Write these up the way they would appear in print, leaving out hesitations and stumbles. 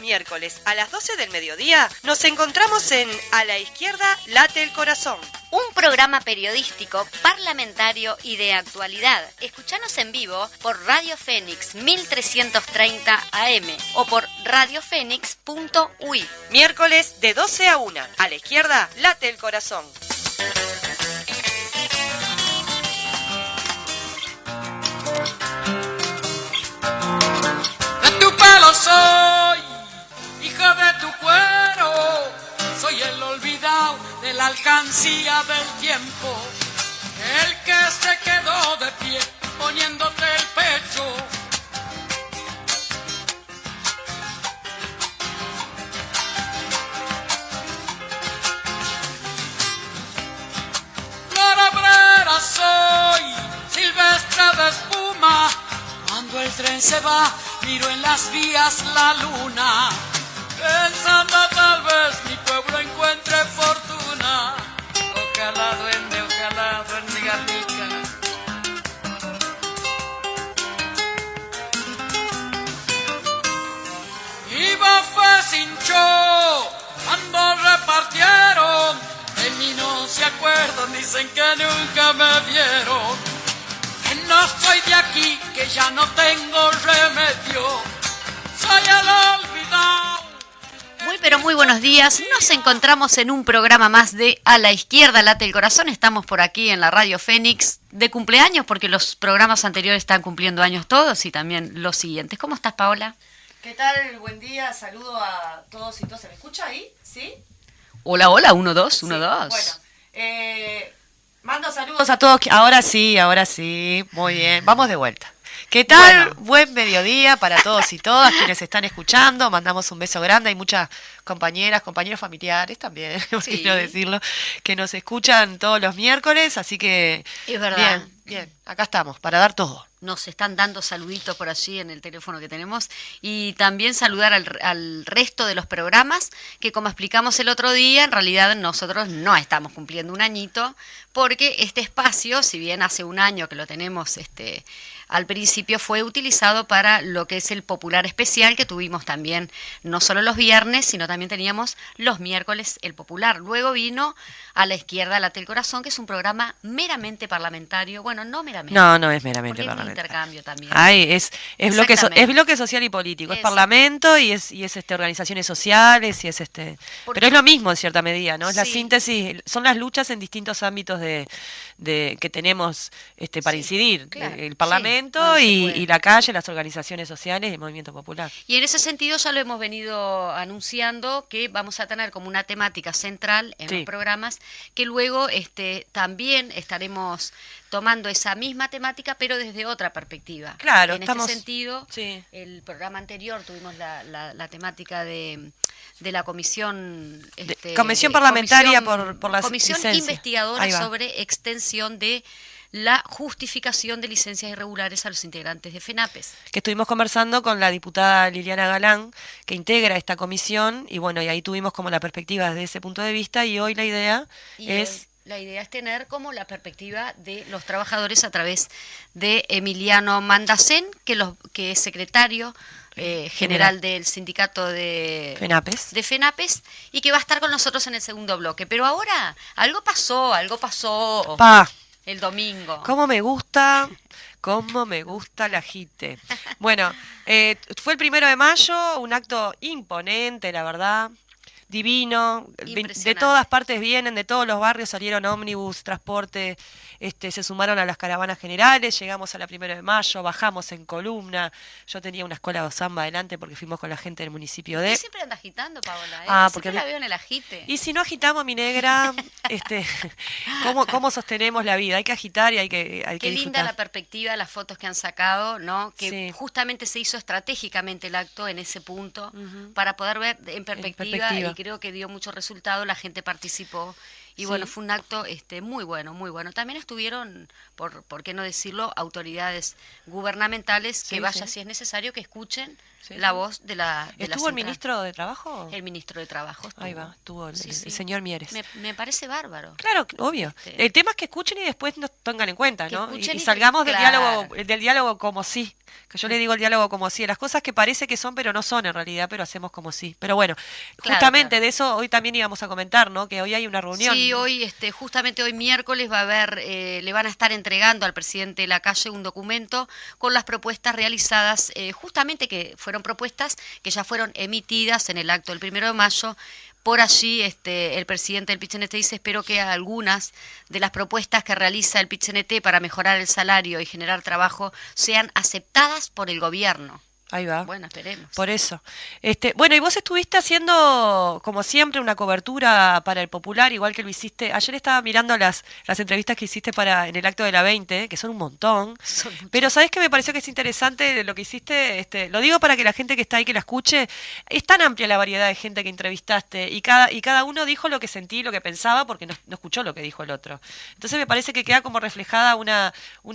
miércoles a las 12 del mediodía nos encontramos en A la Izquierda Late el Corazón. Un programa periodístico, parlamentario y de actualidad. Escuchanos en vivo por Radio Fénix 1330 AM o por radiofénix.uy. Miércoles de 12 a 1. A la Izquierda Late el Corazón. Soy hija de tu cuero, soy el olvidado de la alcancía del tiempo, el que se quedó de pie poniéndote el pecho. Flor soy, silvestre de espuma, cuando el tren se va miro en las vías la luna, pensando tal vez mi pueblo encuentre fortuna. Ojalá duende garnica. Iba fue sin show, cuando repartieron, de mí no se acuerdan, dicen que nunca me vieron. Que no soy de aquí, que ya no tengo remedio, soy el olvidado. Muy buenos días. Nos encontramos en un programa más de A la Izquierda Late el Corazón. Estamos por aquí en la Radio Fénix de cumpleaños porque los programas anteriores están cumpliendo años todos y también los siguientes. ¿Cómo estás, Paola? ¿Qué tal? Buen día, saludo a todos y todas. ¿Se me escucha ahí? ¿Sí? Hola, 1, 2, 1, sí. 2. Bueno, mando saludos a todos. Ahora sí, muy bien. Vamos de vuelta. ¿Qué tal? Bueno. Buen mediodía para todos y todas quienes están escuchando. Mandamos un beso grande. Hay muchas compañeras, compañeros familiares también, por qué no decirlo, que nos escuchan todos los miércoles. Así que, es verdad. Bien, acá estamos para dar todo. Nos están dando saluditos por allí en el teléfono que tenemos y también saludar al resto de los programas que, como explicamos el otro día, en realidad nosotros no estamos cumpliendo un añito porque este espacio, si bien hace un año que lo tenemos al principio, fue utilizado para lo que es el Popular Especial que tuvimos también no solo los viernes, sino también teníamos los miércoles el Popular. Luego vino A la Izquierda Late el Corazón, que es un programa meramente parlamentario. Bueno, no meramente. No es meramente parlamentario. parlamentario. Intercambio también. Ay, es bloque social y político, es parlamento y es organizaciones sociales y es pero es lo mismo en cierta medida, ¿no? Es la síntesis, son las luchas en distintos ámbitos de que tenemos para incidir, claro, el parlamento y la calle, las organizaciones sociales y el movimiento popular. Y en ese sentido ya lo hemos venido anunciando que vamos a tener como una temática central en los programas, que luego también estaremos tomando esa misma temática, pero desde otra perspectiva. Claro, en este sentido, el programa anterior tuvimos la temática de la comisión... comisión parlamentaria por la comisión licencia investigadora sobre extensión de la justificación de licencias irregulares a los integrantes de FENAPES. Que estuvimos conversando con la diputada Liliana Galán, que integra esta comisión, y bueno, y ahí tuvimos como la perspectiva desde ese punto de vista, y hoy la idea es... La idea es tener como la perspectiva de los trabajadores a través de Emiliano Mandacén, que es secretario general del sindicato de FENAPES y que va a estar con nosotros en el segundo bloque. Pero ahora algo pasó el domingo. ¿Cómo me gusta el agite? Bueno, fue el 1 de mayo, un acto imponente, la verdad. Divino, de todas partes vienen, de todos los barrios salieron ómnibus, transporte, se sumaron a las caravanas generales, llegamos a la 1 de mayo, bajamos en columna, yo tenía una escuela de samba adelante porque fuimos con la gente del municipio de... ¿Usted siempre anda agitando, Paola? Porque la veo en el agite. Y si no agitamos, mi negra, ¿cómo sostenemos la vida? Hay que agitar y hay que Qué disfrutar. Linda la perspectiva, las fotos que han sacado, ¿no? Que justamente se hizo estratégicamente el acto en ese punto para poder ver en perspectiva. Y creo que dio mucho resultado, la gente participó Y bueno, fue un acto muy bueno, muy bueno. También estuvieron, por qué no decirlo, autoridades gubernamentales que vaya si es necesario, que escuchen la voz de la ¿Estuvo el ministro de Trabajo? El ministro de Trabajo estuvo. Ahí va, estuvo el señor Mieres. Me parece bárbaro. Claro, obvio. El tema es que escuchen y después nos tengan en cuenta, ¿no? Y Y salgamos del diálogo como sí. Que yo le digo el diálogo como sí. Las cosas que parece que son, pero no son en realidad, pero hacemos como sí. Pero bueno, justamente de eso hoy también íbamos a comentar, ¿no? Que hoy hay una reunión. Sí, hoy, justamente hoy miércoles va a haber, le van a estar entregando al presidente Lacalle un documento con las propuestas realizadas, justamente que fueron propuestas que ya fueron emitidas en el acto del 1 de mayo. Por allí el presidente del PIT-CNT dice, espero que algunas de las propuestas que realiza el PIT-CNT para mejorar el salario y generar trabajo sean aceptadas por el gobierno. Ahí va. Bueno, esperemos. Por eso. Bueno, y vos estuviste haciendo, como siempre, una cobertura para el Popular, igual que lo hiciste. Ayer estaba mirando las entrevistas que hiciste en el acto de la 20, que son un montón. Pero ¿sabés qué me pareció que es interesante lo que hiciste? Lo digo para que la gente que está ahí, que la escuche. Es tan amplia la variedad de gente que entrevistaste y cada uno dijo lo que sentí, lo que pensaba, porque no escuchó lo que dijo el otro. Entonces me parece que queda como reflejada una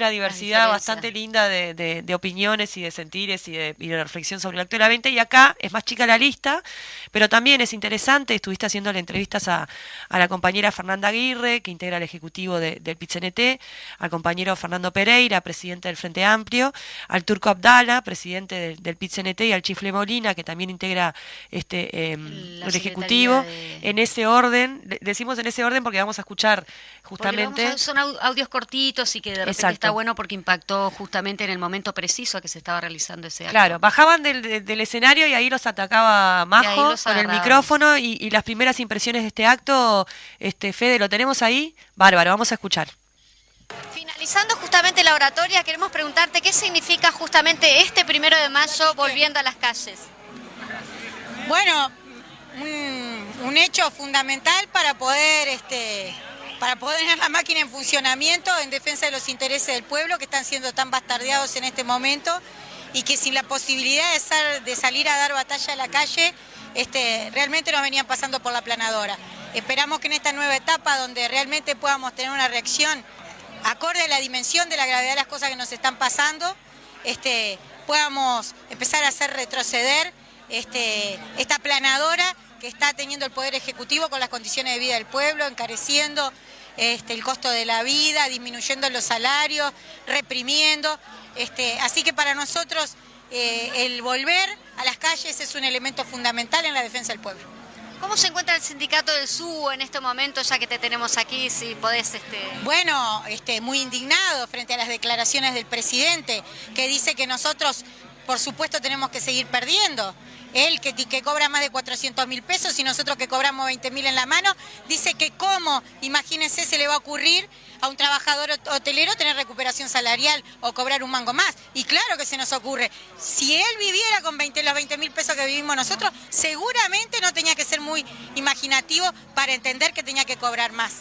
diversidad bastante linda de opiniones y de sentires y de reflexión sobre el acto de la 20, y acá es más chica la lista, pero también es interesante. Estuviste haciendo entrevistas a la compañera Fernanda Aguirre, que integra el ejecutivo del PIT-CNT, al compañero Fernando Pereira, presidente del Frente Amplio, al Turco Abdala, presidente del PIT-CNT, y al Chifle Molina, que también integra el ejecutivo. En ese orden, decimos en ese orden porque vamos a escuchar justamente... Son audios cortitos y que de repente está bueno porque impactó justamente en el momento preciso que se estaba realizando ese acto. Claro, bajaban del escenario y ahí los atacaba Majo con el micrófono y las primeras impresiones de este acto. Fede, ¿lo tenemos ahí? Bárbaro, vamos a escuchar. Finalizando justamente la oratoria, queremos preguntarte qué significa justamente este 1 de mayo volviendo a las calles. Bueno, un hecho fundamental para poder tener la máquina en funcionamiento en defensa de los intereses del pueblo, que están siendo tan bastardeados en este momento, y que sin la posibilidad de salir a dar batalla a la calle, realmente nos venían pasando por la aplanadora. Esperamos que en esta nueva etapa, donde realmente podamos tener una reacción acorde a la dimensión de la gravedad de las cosas que nos están pasando, podamos empezar a hacer retroceder esta aplanadora que está teniendo el Poder Ejecutivo con las condiciones de vida del pueblo, encareciendo el costo de la vida, disminuyendo los salarios, reprimiendo. Así que para nosotros el volver a las calles es un elemento fundamental en la defensa del pueblo. ¿Cómo se encuentra el sindicato del SUBO en este momento, ya que te tenemos aquí, si podés...? Bueno, muy indignado frente a las declaraciones del presidente, que dice que nosotros, por supuesto, tenemos que seguir perdiendo. Él, que cobra más de 400.000 pesos y nosotros que cobramos 20.000 en la mano, dice que cómo, imagínense, se le va a ocurrir a un trabajador hotelero tener recuperación salarial o cobrar un mango más. Y claro que se nos ocurre. Si él viviera con los 20.000 pesos que vivimos nosotros, seguramente no tenía que ser muy imaginativo para entender que tenía que cobrar más.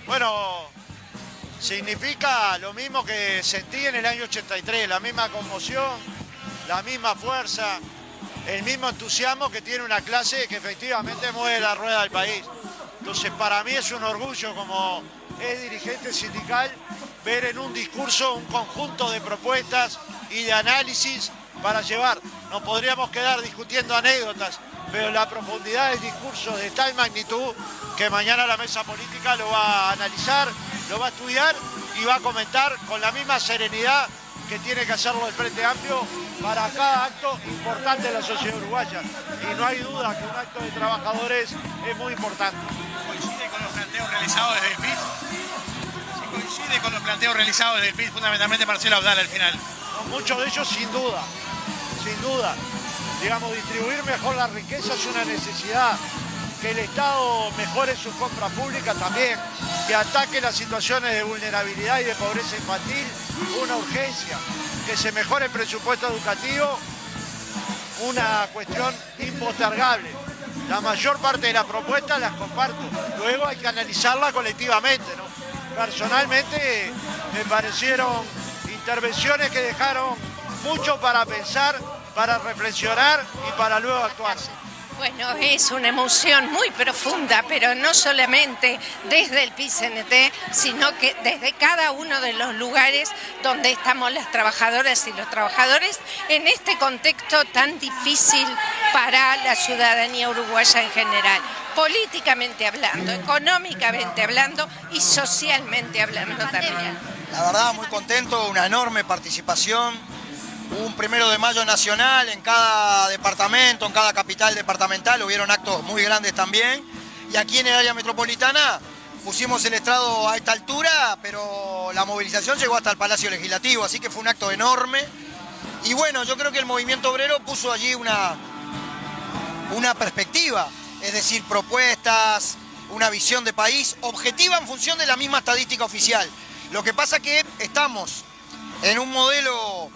Bueno, significa lo mismo que sentí en el año 83, la misma conmoción, la misma fuerza, el mismo entusiasmo que tiene una clase que efectivamente mueve la rueda del país. Entonces, para mí es un orgullo como dirigente sindical ver en un discurso un conjunto de propuestas y de análisis para llevar. No podríamos quedar discutiendo anécdotas, pero la profundidad del discurso de tal magnitud que mañana la mesa política lo va a analizar, lo va a estudiar y va a comentar con la misma serenidad que tiene que hacerlo el Frente Amplio para cada acto importante de la sociedad uruguaya. Y no hay duda que un acto de trabajadores es muy importante. ¿Coincide con los planteos realizados desde el PIT? ¿Sí coincide con los planteos realizados desde el PIT, fundamentalmente Marcelo Abdala al final? No, muchos de ellos sin duda, sin duda. Digamos, distribuir mejor la riqueza es una necesidad. Que el Estado mejore su compra pública también, que ataque las situaciones de vulnerabilidad y de pobreza infantil, una urgencia, que se mejore el presupuesto educativo, una cuestión impostergable. La mayor parte de las propuestas las comparto, luego hay que analizarla colectivamente, ¿no? Personalmente me parecieron intervenciones que dejaron mucho para pensar, para reflexionar y para luego actuar. Bueno, es una emoción muy profunda, pero no solamente desde el PIT-CNT, sino que desde cada uno de los lugares donde estamos las trabajadoras y los trabajadores en este contexto tan difícil para la ciudadanía uruguaya en general, políticamente hablando, económicamente hablando y socialmente hablando también. La verdad, muy contento, una enorme participación. Hubo un 1 de mayo nacional en cada departamento, en cada capital departamental, hubieron actos muy grandes también. Y aquí en el área metropolitana pusimos el estrado a esta altura, pero la movilización llegó hasta el Palacio Legislativo, así que fue un acto enorme. Y bueno, yo creo que el movimiento obrero puso allí una perspectiva, es decir, propuestas, una visión de país objetiva en función de la misma estadística oficial. Lo que pasa que estamos en un modelo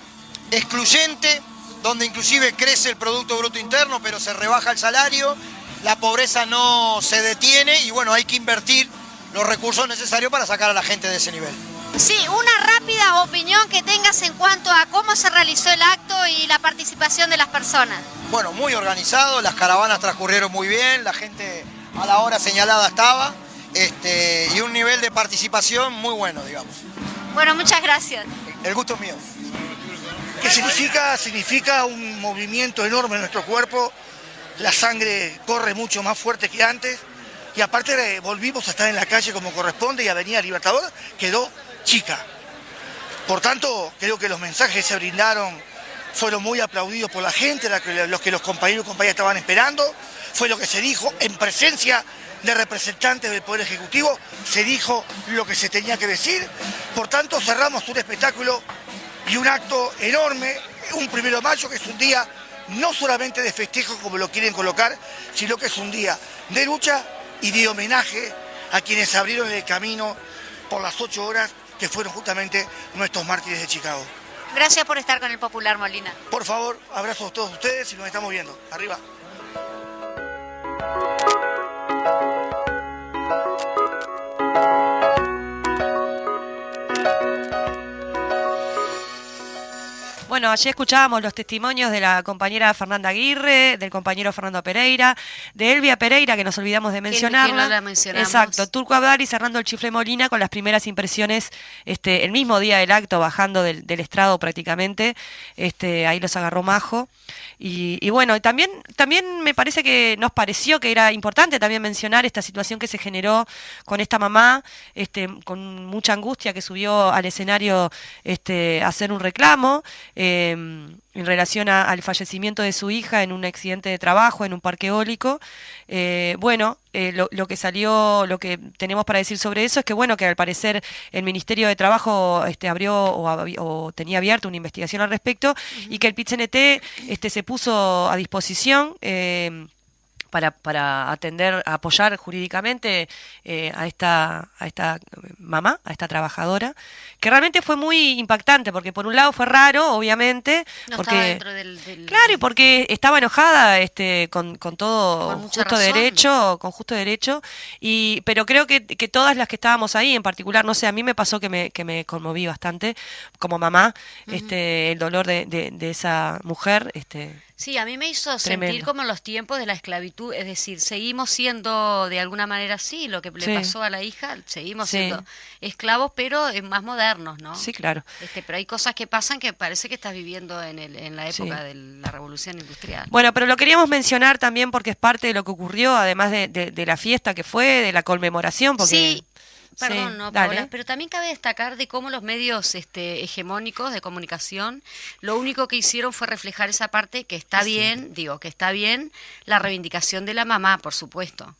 excluyente, donde inclusive crece el Producto Bruto Interno, pero se rebaja el salario, la pobreza no se detiene y bueno, hay que invertir los recursos necesarios para sacar a la gente de ese nivel. Sí, una rápida opinión que tengas en cuanto a cómo se realizó el acto y la participación de las personas. Bueno, muy organizado, las caravanas transcurrieron muy bien, la gente a la hora señalada estaba, y un nivel de participación muy bueno, digamos. Bueno, muchas gracias. El gusto es mío. ¿Qué significa? Significa un movimiento enorme en nuestro cuerpo, la sangre corre mucho más fuerte que antes y aparte volvimos a estar en la calle como corresponde y Avenida Libertador quedó chica. Por tanto, creo que los mensajes que se brindaron fueron muy aplaudidos por la gente, los que los compañeros y compañeras estaban esperando, fue lo que se dijo en presencia de representantes del Poder Ejecutivo, se dijo lo que se tenía que decir, por tanto cerramos un espectáculo y un acto enorme, un 1 de mayo que es un día no solamente de festejo como lo quieren colocar, sino que es un día de lucha y de homenaje a quienes abrieron el camino por las 8 horas que fueron justamente nuestros mártires de Chicago. Gracias por estar con el Popular, Molina. Por favor, abrazos a todos ustedes y nos estamos viendo. Arriba. Bueno, allí escuchábamos los testimonios de la compañera Fernanda Aguirre, del compañero Fernando Pereira, de Elvia Pereira, que nos olvidamos de mencionarla. Que no la mencionamos. Exacto, Turco Abdal y cerrando el Chifle Molina con las primeras impresiones, el mismo día del acto, bajando del estrado prácticamente, ahí los agarró Majo. Y bueno, también me parece que nos pareció que era importante también mencionar esta situación que se generó con esta mamá, con mucha angustia que subió al escenario a hacer un reclamo, en relación al fallecimiento de su hija en un accidente de trabajo en un parque eólico. Lo que salió, lo que tenemos para decir sobre eso es que bueno, que al parecer el Ministerio de Trabajo abrió o tenía abierta una investigación al respecto, y que el PIT-CNT se puso a disposición para atender, apoyar jurídicamente a esta mamá, a esta trabajadora, que realmente fue muy impactante, porque por un lado fue raro, obviamente, no porque estaba dentro del... Claro, y porque estaba enojada con todo con mucha justo razón. derecho, con justo derecho, pero creo que todas las que estábamos ahí, en particular, no sé, a mí me pasó que me conmoví bastante como mamá, el dolor de esa mujer, Sí, a mí me hizo Tremendo. sentir como los tiempos de la esclavitud, es decir, seguimos siendo de alguna manera así, lo que le Sí. pasó a la hija, seguimos Sí. siendo esclavos, pero más modernos, ¿no? Sí, claro. Pero hay cosas que pasan que parece que estás viviendo en la época Sí. de la revolución industrial. Bueno, pero lo queríamos mencionar también porque es parte de lo que ocurrió, además de la fiesta que fue, de la conmemoración, porque... Sí. Perdón, Sí, no, dale. Paola, pero también cabe destacar de cómo los medios hegemónicos de comunicación lo único que hicieron fue reflejar esa parte que está bien, que está bien la reivindicación de la mamá, por supuesto.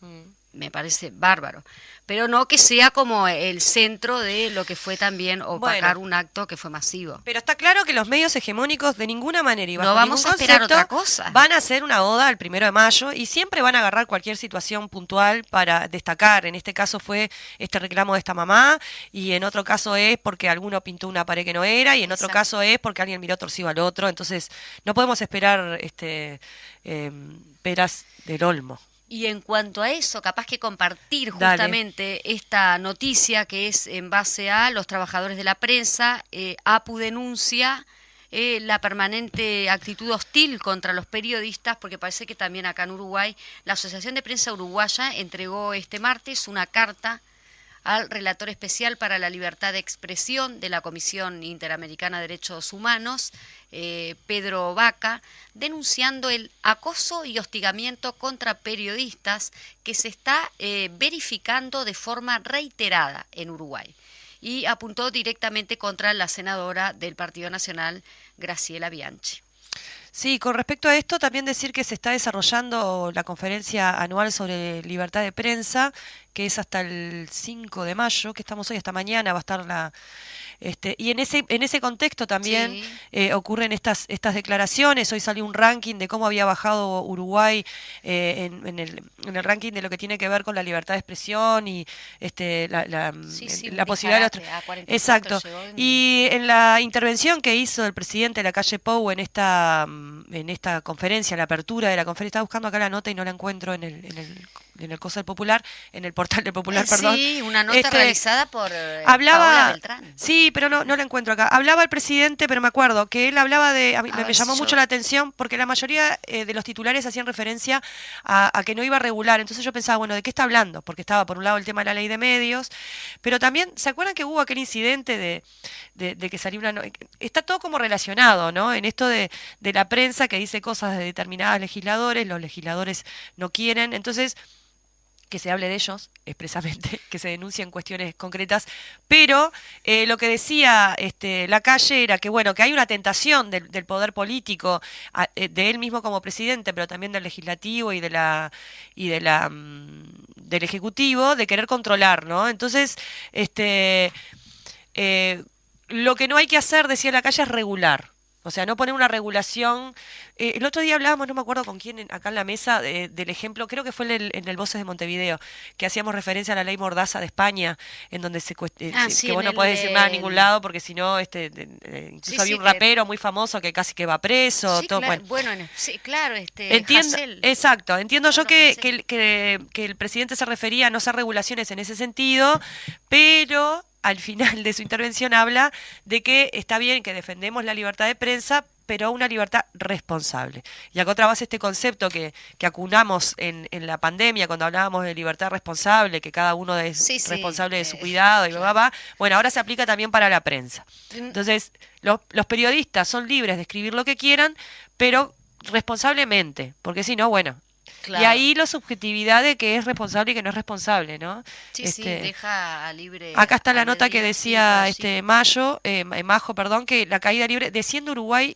Me parece bárbaro. Pero no que sea como el centro de lo que fue también opacar un acto que fue masivo. Pero está claro que los medios hegemónicos de ninguna manera y bajo No vamos ningún a esperar concepto otra cosa. van a hacer una oda al 1 de mayo y siempre van a agarrar cualquier situación puntual para destacar. En este caso fue este reclamo de esta mamá, y en otro caso es porque alguno pintó una pared que no era, y en otro Exacto. caso es porque alguien miró torcido al otro. Entonces no podemos esperar peras del olmo. Y en cuanto a eso, capaz que compartir Dale. justamente esta noticia que es en base a los trabajadores de la prensa, APU denuncia la permanente actitud hostil contra los periodistas, porque parece que también acá en Uruguay, la Asociación de Prensa Uruguaya entregó este martes una carta al relator especial para la libertad de expresión de la Comisión Interamericana de Derechos Humanos, Pedro Vaca, denunciando el acoso y hostigamiento contra periodistas que se está verificando de forma reiterada en Uruguay. Y apuntó directamente contra la senadora del Partido Nacional, Graciela Bianchi. Sí, con respecto a esto, también decir que se está desarrollando la conferencia anual sobre libertad de prensa, que es hasta el 5 de mayo, que estamos hoy, hasta mañana va a estar la... y en ese contexto también ocurren estas declaraciones. Hoy salió un ranking de cómo había bajado Uruguay en el ranking de lo que tiene que ver con la libertad de expresión y la posibilidad de los... Exacto. Y en la intervención que hizo el presidente de la calle Pou en esta conferencia, en la apertura de la conferencia, estaba buscando acá la nota y no la encuentro en el coso del Popular, en el portal del Popular, perdón. Sí, una nota realizada por Paola Beltrán. Sí, pero no la encuentro acá. Hablaba el presidente, pero me acuerdo que él hablaba de... me llamó mucho la atención porque la mayoría de los titulares hacían referencia a que no iba a regular. Entonces yo pensaba, bueno, ¿de qué está hablando? Porque estaba por un lado el tema de la ley de medios, pero también, ¿se acuerdan que hubo aquel incidente de que salió una... Está todo como relacionado, ¿no? En esto de la prensa que dice cosas de determinados legisladores, los legisladores no quieren, entonces... que se hable de ellos expresamente, que se denuncien cuestiones concretas, pero lo que decía Lacalle era que bueno, que hay una tentación del poder político, de él mismo como presidente, pero también del legislativo y del ejecutivo, de querer controlar, ¿no? Entonces, lo que no hay que hacer, decía Lacalle, es regular. O sea, no poner una regulación. El otro día hablábamos, no me acuerdo con quién, acá en la mesa, del ejemplo, creo que fue en el Voces de Montevideo, que hacíamos referencia a la ley Mordaza de España, en donde que vos no podés decir nada a ningún lado, porque si no, incluso había un rapero muy famoso que casi que va preso. Sí, todo, claro, claro, entiendo, Hasél. exacto, entiendo yo que el presidente se refería a no hacer regulaciones en ese sentido, pero... al final de su intervención habla de que está bien que defendemos la libertad de prensa, pero una libertad responsable. Y acá otra vez este concepto que acunamos en la pandemia, cuando hablábamos de libertad responsable, que cada uno es responsable de su cuidado, y bueno, ahora se aplica también para la prensa. Entonces, los periodistas son libres de escribir lo que quieran, pero responsablemente, porque si no, bueno... Claro. Y ahí la subjetividad de que es responsable y que no es responsable, ¿no? Sí, deja libre. Acá está la nota que decía Majo, que la caída libre desciende Uruguay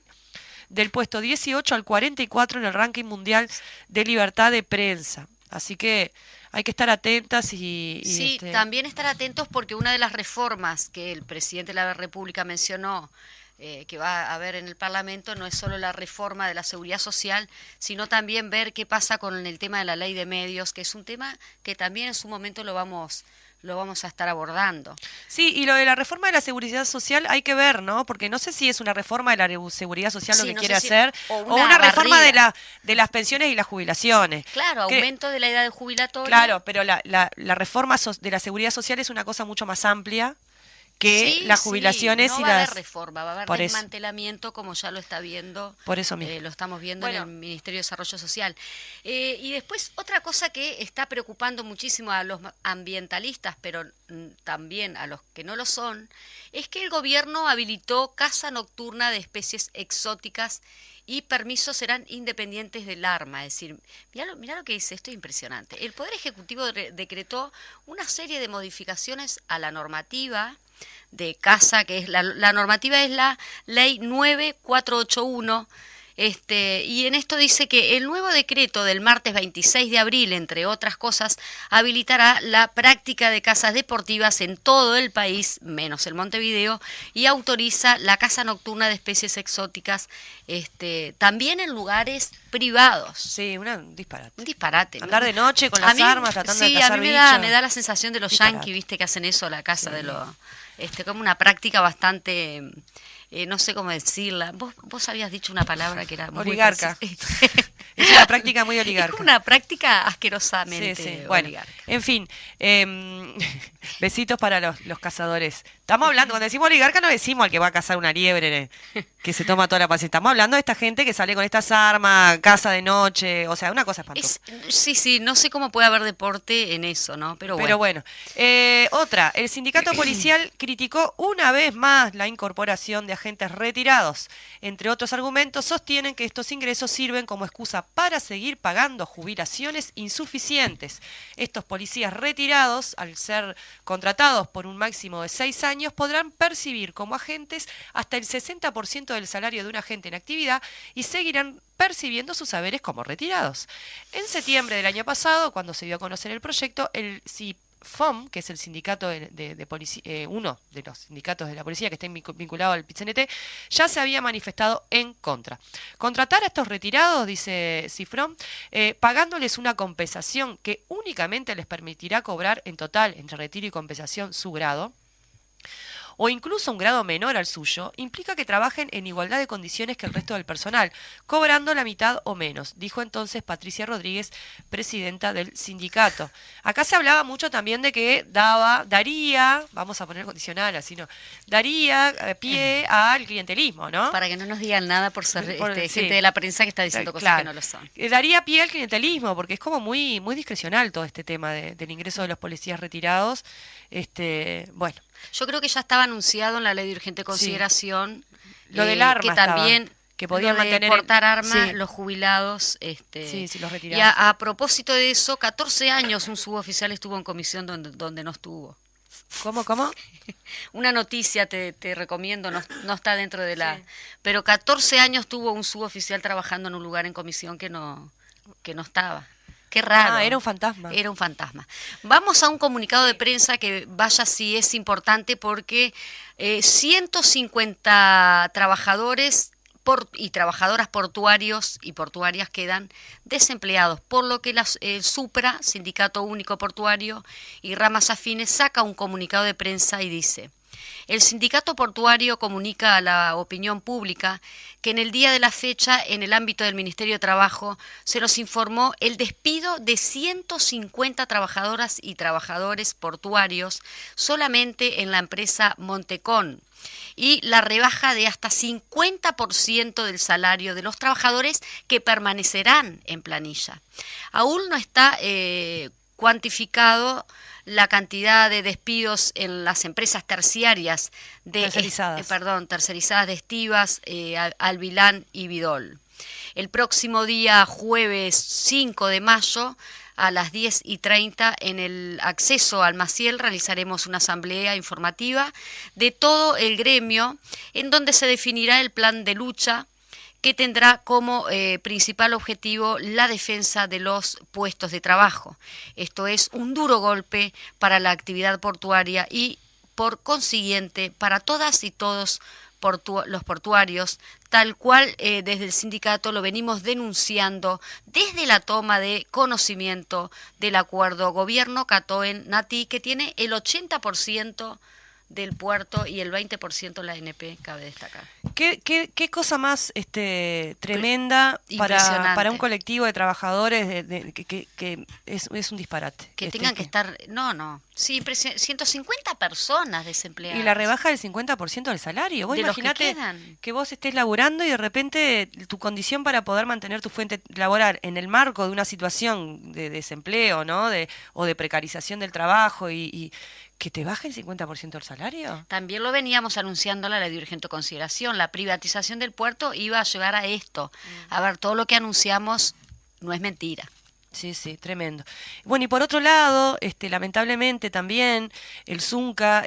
del puesto 18 al 44 en el ranking mundial de libertad de prensa. Así que hay que estar atentas y también estar atentos porque una de las reformas que el presidente de la República mencionó que va a haber en el Parlamento no es solo la reforma de la seguridad social, sino también ver qué pasa con el tema de la ley de medios, que es un tema que también en su momento lo vamos a estar abordando. Sí, y lo de la reforma de la seguridad social hay que ver, ¿no? Porque no sé si es una reforma de la seguridad social lo que quiere hacer, o una reforma de las pensiones y las jubilaciones. Claro, aumento de la edad jubilatoria. Claro, pero la reforma de la seguridad social es una cosa mucho más amplia que las jubilaciones no va a haber reforma, va a haber desmantelamiento, como ya lo está viendo. Por eso mismo. Lo estamos viendo en el Ministerio de Desarrollo Social. Y después, otra cosa que está preocupando muchísimo a los ambientalistas, pero también a los que no lo son, es que el gobierno habilitó caza nocturna de especies exóticas y permisos serán independientes del arma. Es decir, mirá lo que dice, esto es impresionante. El Poder Ejecutivo decretó una serie de modificaciones a la normativa de caza, que es la normativa es la Ley 9481, y en esto dice que el nuevo decreto del martes 26 de abril, entre otras cosas, habilitará la práctica de cazas deportivas en todo el país, menos el Montevideo, y autoriza la caza nocturna de especies exóticas, también en lugares privados. Sí, un disparate. Un disparate. Andar de noche con las armas tratando de cazar bichos. Sí, a mí me da la sensación de los yanquis, viste, que hacen eso, la caza de los... como una práctica bastante, no sé cómo decirla. Vos habías dicho una palabra que era muy oligarca. Es una práctica muy oligarca. Es una práctica asquerosamente sí. Bueno, oligarca. en fin, besitos para los cazadores. Estamos hablando, cuando decimos oligarca no decimos al que va a cazar una liebre, que se toma toda la paciencia. Estamos hablando de esta gente que sale con estas armas, caza de noche, o sea, una cosa espantosa. Sí, no sé cómo puede haber deporte en eso, ¿no? Pero bueno. Otra, el sindicato policial criticó una vez más la incorporación de agentes retirados. Entre otros argumentos, sostienen que estos ingresos sirven como excusa para seguir pagando jubilaciones insuficientes. Estos policías retirados, al ser contratados por un máximo de 6 años, podrán percibir como agentes hasta el 60% del salario de un agente en actividad y seguirán percibiendo sus saberes como retirados. En septiembre del año pasado, cuando se dio a conocer el proyecto, el CIFOM, que es el sindicato de policía, uno de los sindicatos de la policía que está vinculado al PIT-CNT, ya se había manifestado en contra. Contratar a estos retirados, dice CIFOM, pagándoles una compensación que únicamente les permitirá cobrar en total, entre retiro y compensación, su grado, o incluso un grado menor al suyo, implica que trabajen en igualdad de condiciones que el resto del personal, cobrando la mitad o menos, dijo entonces Patricia Rodríguez, presidenta del sindicato. Acá se hablaba mucho también de que daría, vamos a poner condicional así, ¿no? Daría pie al clientelismo, ¿no? Para que no nos digan nada por ser gente de la prensa que está diciendo cosas que no lo son. Daría pie al clientelismo, porque es como muy discrecional todo este tema del ingreso de los policías retirados. Bueno. Yo creo que ya estaba anunciado en la ley de urgente consideración lo del arma que también que podían mantener portar armas los jubilados. Los retirados. Y a propósito de eso, 14 años un suboficial estuvo en comisión donde no estuvo. ¿Cómo? Una noticia te recomiendo, no está dentro de la... Pero 14 años tuvo un suboficial trabajando en un lugar en comisión que no estaba. Qué raro. Era un fantasma. Era un fantasma. Vamos a un comunicado de prensa que vaya si es importante porque 150 trabajadores y trabajadoras portuarios y portuarias quedan desempleados, por lo que el SUPRA, Sindicato Único Portuario, y ramas afines saca un comunicado de prensa y dice: el sindicato portuario comunica a la opinión pública que en el día de la fecha, en el ámbito del Ministerio de Trabajo, se nos informó el despido de 150 trabajadoras y trabajadores portuarios solamente en la empresa Montecón y la rebaja de hasta 50% del salario de los trabajadores que permanecerán en planilla. Aún no está cuantificado la cantidad de despidos en las empresas terciarias tercerizadas de Estivas, Alvilán y Vidol. El próximo día jueves 5 de mayo a las 10:30 en el acceso al Maciel realizaremos una asamblea informativa de todo el gremio en donde se definirá el plan de lucha que tendrá como principal objetivo la defensa de los puestos de trabajo. Esto es un duro golpe para la actividad portuaria y, por consiguiente, para todas y todos los portuarios, tal cual desde el sindicato lo venimos denunciando desde la toma de conocimiento del acuerdo gobierno-Catoen-Nati, que tiene el 80% del puerto y el 20% la ANP, cabe destacar. ¿Qué cosa más tremenda para un colectivo de trabajadores que es un disparate? Que tengan que estar... Sí, 150 personas desempleadas. Y la rebaja del 50% del salario. Vos imaginate que vos estés laburando y de repente tu condición para poder mantener tu fuente laboral en el marco de una situación de desempleo, ¿no? O de precarización del trabajo y ¿que te baje el 50% del salario? También lo veníamos anunciando la ley de urgente consideración. La privatización del puerto iba a llevar a esto. A ver, todo lo que anunciamos no es mentira. Sí, tremendo. Bueno, y por otro lado, lamentablemente también el Zunca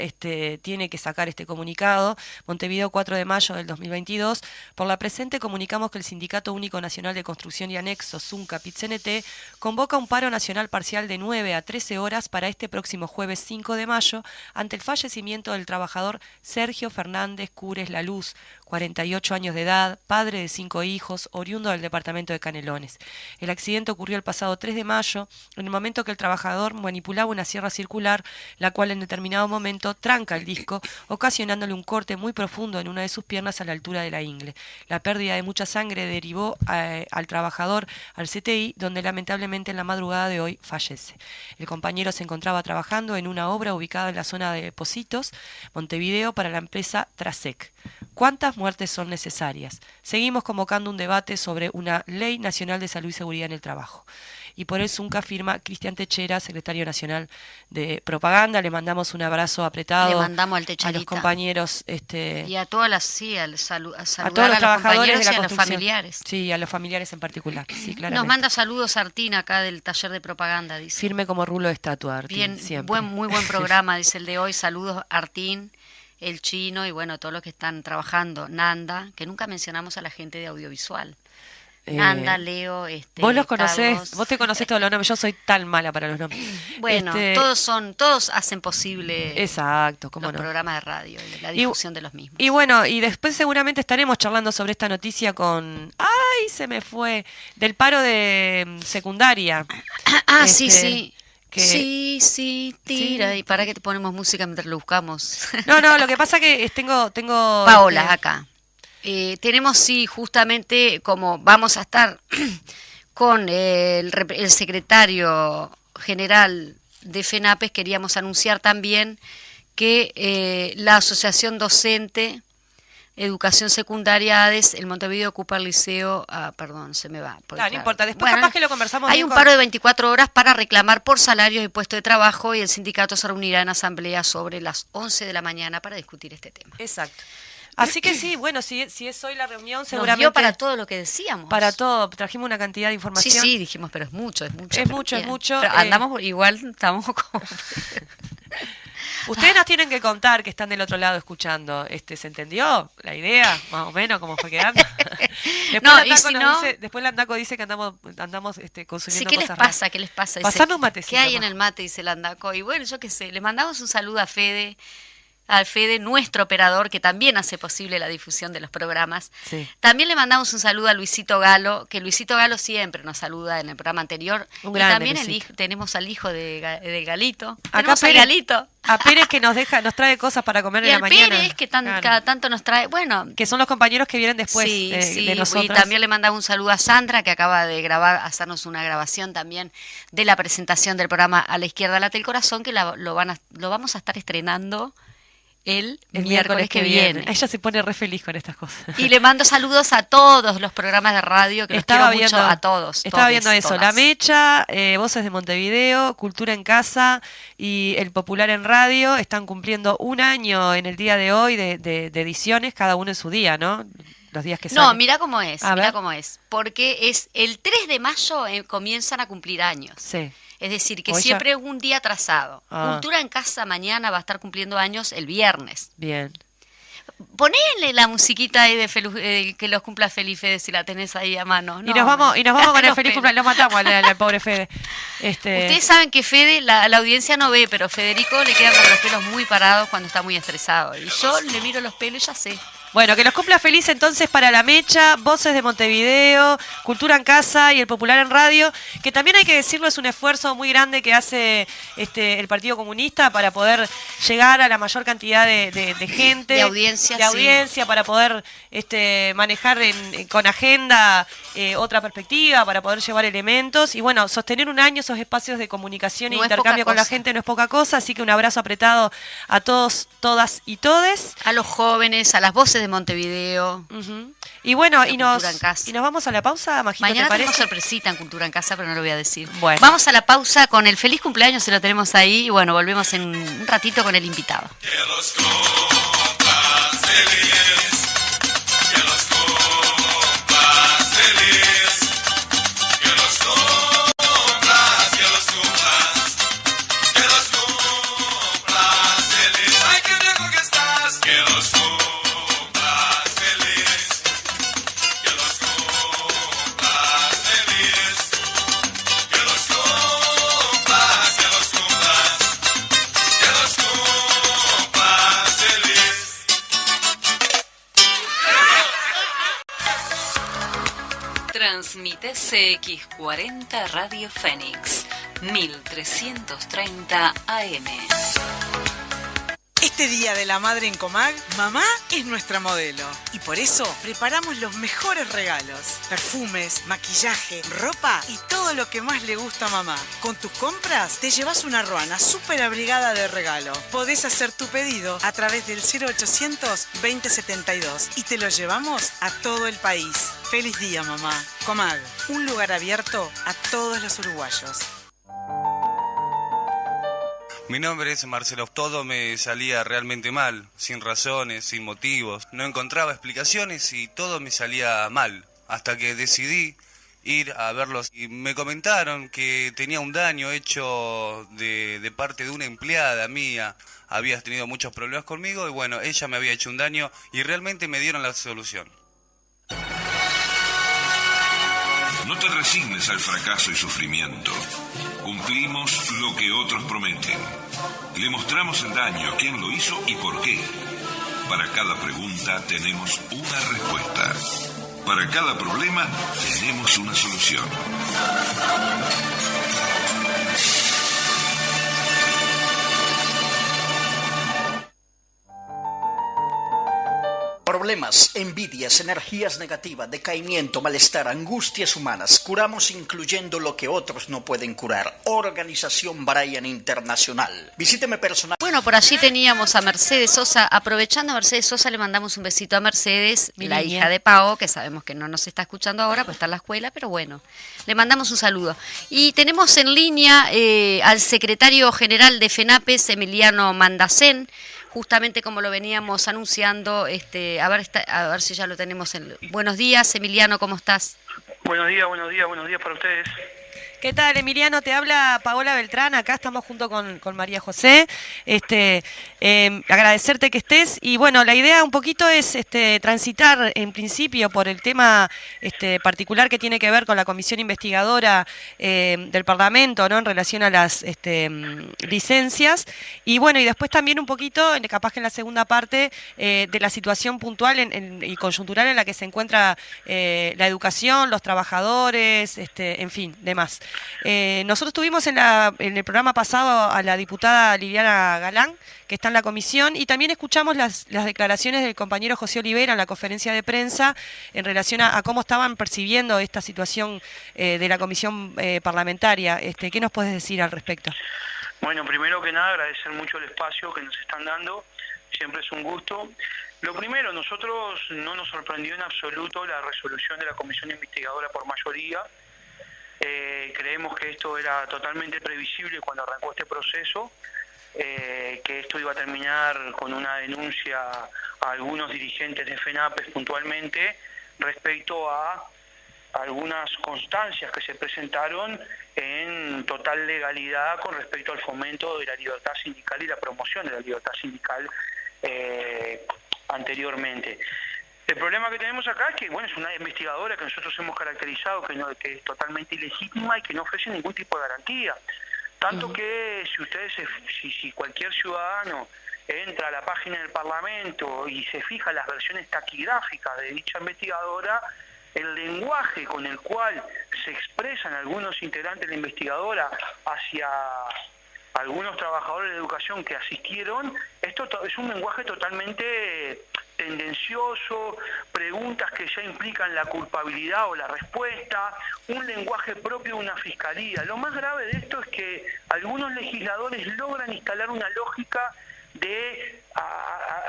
tiene que sacar este comunicado. Montevideo, 4 de mayo del 2022. Por la presente comunicamos que el Sindicato Único Nacional de Construcción y Anexos, Zunca PIT-CNT, convoca un paro nacional parcial de 9 a 13 horas para este próximo jueves 5 de mayo ante el fallecimiento del trabajador Sergio Fernández Cures La Luz, 48 años de edad, padre de 5 hijos, oriundo del departamento de Canelones. El accidente ocurrió el pasado sábado 3 de mayo, en el momento que el trabajador manipulaba una sierra circular, la cual en determinado momento tranca el disco, ocasionándole un corte muy profundo en una de sus piernas a la altura de la ingle. La pérdida de mucha sangre derivó al trabajador al CTI, donde lamentablemente en la madrugada de hoy fallece. El compañero se encontraba trabajando en una obra ubicada en la zona de Pocitos, Montevideo, para la empresa Trasec. ¿Cuántas muertes son necesarias? Seguimos convocando un debate sobre una ley nacional de salud y seguridad en el trabajo. Y por el Zunca firma Cristian Techera, secretario nacional de propaganda. Le mandamos un abrazo apretado. Le mandamos al a los compañeros. Y a todas las, a todos los trabajadores de la y a los construcción. familiares. Sí, a los familiares en particular. Sí, claramente. Nos manda saludos Artín acá del taller de propaganda, dice. Firme como rulo de estatua, Artín, bien, siempre. muy buen programa, dice el de hoy. Saludos Artín, el Chino y bueno, todos los que están trabajando. Nanda, que nunca mencionamos a la gente de audiovisual. Nanda, Leo, vos los conocés, Carlos. vos te conocés todos los nombres, yo soy tan mala para los nombres. Bueno, todos hacen posible exacto, los programas de radio y la difusión de los mismos. Y bueno, y después seguramente estaremos charlando sobre esta noticia con, ¡ay, se me fue! Del paro de secundaria. Sí. Sí, tira. Sí. ¿Y para qué te ponemos música mientras lo buscamos? No, lo que pasa que tengo Paola, acá. Tenemos, justamente, como vamos a estar con el secretario general de FENAPES, queríamos anunciar también que la Asociación Docente Educación Secundaria ADES, el Montevideo ocupa el liceo, se me va. No importa, después capaz que lo conversamos. Hay un paro de 24 horas para reclamar por salarios y puestos de trabajo y el sindicato se reunirá en asamblea sobre las 11 de la mañana para discutir este tema. Exacto. Así que sí, bueno, si es hoy la reunión, seguramente... Nos dio para todo lo que decíamos. Para todo, trajimos una cantidad de información. Sí, dijimos, pero es mucho. Es mucho. Pero andamos igual, estamos como... Ustedes nos tienen que contar que están del otro lado escuchando. ¿Se entendió la idea? Más o menos, cómo fue quedando. Después Landaco dice que andamos consumiendo cosas ¿Qué les pasa? Pasando un matecito. ¿Qué hay en el mate? Dice Landaco. Y bueno, yo qué sé, le mandamos un saludo a Fede, nuestro operador, que también hace posible la difusión de los programas. Sí. También le mandamos un saludo a Luisito Galo, que Luisito Galo siempre nos saluda en el programa anterior. Y también tenemos al hijo de Galito. Acá Pérez, Galito. A Pérez que nos trae cosas para comer en la mañana. Y Pérez que cada tanto nos trae, que son los compañeros que vienen después de nosotros. Y también le mandamos un saludo a Sandra, que acaba de hacernos una grabación también de la presentación del programa A la Izquierda Late el Corazón, que lo vamos a estar estrenando el miércoles que viene. Ella se pone re feliz con estas cosas. Y le mando saludos a todos los programas de radio, que los quiero mucho a todos. Estaba viendo eso, todas. La Mecha, Voces de Montevideo, Cultura en Casa y El Popular en Radio están cumpliendo un año en el día de hoy de ediciones, cada uno en su día, ¿no? Los días que salen. No, mira cómo es, porque es el 3 de mayo comienzan a cumplir años. Sí. Es decir, que siempre es un día atrasado. Cultura en Casa mañana va a estar cumpliendo años el viernes. Bien. Ponele la musiquita ahí de que los cumpla feliz, Fede, si la tenés ahí a mano. No, y nos vamos con el feliz cumpleaños. Lo matamos al pobre Fede. Ustedes saben que Fede, la audiencia no ve, pero Federico le quedan con los pelos muy parados cuando está muy estresado. Y yo le miro los pelos y ya sé. Bueno, que los cumpla feliz entonces para La Mecha, Voces de Montevideo, Cultura en Casa y El Popular en Radio, que también hay que decirlo, es un esfuerzo muy grande que hace el Partido Comunista para poder llegar a la mayor cantidad de gente. De audiencia, para poder manejar con agenda otra perspectiva, para poder llevar elementos. Y bueno, sostener un año esos espacios de comunicación e intercambio con la gente no es poca cosa, así que un abrazo apretado a todos, todas y todes. A los jóvenes, a las voces de Montevideo. Y bueno, y nos vamos a la pausa, Majito. Mañana ¿te parece? tenemos sorpresita en Cultura en Casa, pero no lo voy a decir. Bueno. Vamos a la pausa con el feliz cumpleaños, se lo tenemos ahí, y bueno, volvemos en un ratito con el invitado. Que los cumplas feliz. TCX40 Radio Fénix, 1330 AM. Este Día de la Madre en Comag, mamá es nuestra modelo. Y por eso preparamos los mejores regalos. Perfumes, maquillaje, ropa y todo lo que más le gusta a mamá. Con tus compras te llevas una ruana súper abrigada de regalo. Podés hacer tu pedido a través del 0800 2072 y te lo llevamos a todo el país. ¡Feliz día, mamá! Comag, un lugar abierto a todos los uruguayos. Mi nombre es Marcelo. Todo me salía realmente mal, sin razones, sin motivos. No encontraba explicaciones y todo me salía mal. Hasta que decidí ir a verlos y me comentaron que tenía un daño hecho de parte de una empleada mía. Habías tenido muchos problemas conmigo y bueno, ella me había hecho un daño y realmente me dieron la solución. No te resignes al fracaso y sufrimiento. Cumplimos lo que otros prometen. Le mostramos el daño, quién lo hizo y por qué. Para cada pregunta tenemos una respuesta. Para cada problema tenemos una solución. Problemas, envidias, energías negativas, decaimiento, malestar, angustias humanas. Curamos incluyendo lo que otros no pueden curar. Organización Brian Internacional. Visíteme personal. Bueno, por allí teníamos a Mercedes Sosa. Aprovechando a Mercedes Sosa, le mandamos un besito a Mercedes, la hija de Pao, que sabemos que no nos está escuchando ahora, pues está en la escuela, pero bueno, le mandamos un saludo. Y tenemos en línea al secretario general de FENAPES, Emiliano Mandacén, justamente como lo veníamos anunciando, a ver si ya lo tenemos. Buenos días, Emiliano, ¿cómo estás? Buenos días para ustedes. ¿Qué tal, Emiliano? Te habla Paola Beltrán, acá estamos junto con María José. Agradecerte que estés y bueno, la idea un poquito es transitar en principio por el tema particular que tiene que ver con la comisión investigadora del Parlamento, ¿no? En relación a las licencias y bueno, y después también un poquito, capaz que en la segunda parte, de la situación puntual y coyuntural en la que se encuentra la educación, los trabajadores, en fin, demás. Nosotros tuvimos en el programa pasado a la diputada Liliana Galán, que está en la comisión, y también escuchamos las declaraciones del compañero José Olivera en la conferencia de prensa en relación a cómo estaban percibiendo esta situación de la comisión parlamentaria. ¿Qué nos puedes decir al respecto? Bueno, primero que nada agradecer mucho el espacio que nos están dando, siempre es un gusto. Lo primero, nosotros no nos sorprendió en absoluto la resolución de la comisión investigadora por mayoría. Creemos que esto era totalmente previsible cuando arrancó este proceso, que esto iba a terminar con una denuncia a algunos dirigentes de FENAPES puntualmente respecto a algunas constancias que se presentaron en total legalidad con respecto al fomento de la libertad sindical y la promoción de la libertad sindical anteriormente. El problema que tenemos acá es que, bueno, es una investigadora que nosotros hemos caracterizado que es totalmente ilegítima y que no ofrece ningún tipo de garantía. Tanto que si cualquier ciudadano entra a la página del Parlamento y se fija las versiones taquigráficas de dicha investigadora, el lenguaje con el cual se expresan algunos integrantes de la investigadora hacia algunos trabajadores de educación que asistieron, esto es un lenguaje totalmente tendencioso, preguntas que ya implican la culpabilidad o la respuesta, un lenguaje propio de una fiscalía. Lo más grave de esto es que algunos legisladores logran instalar una lógica de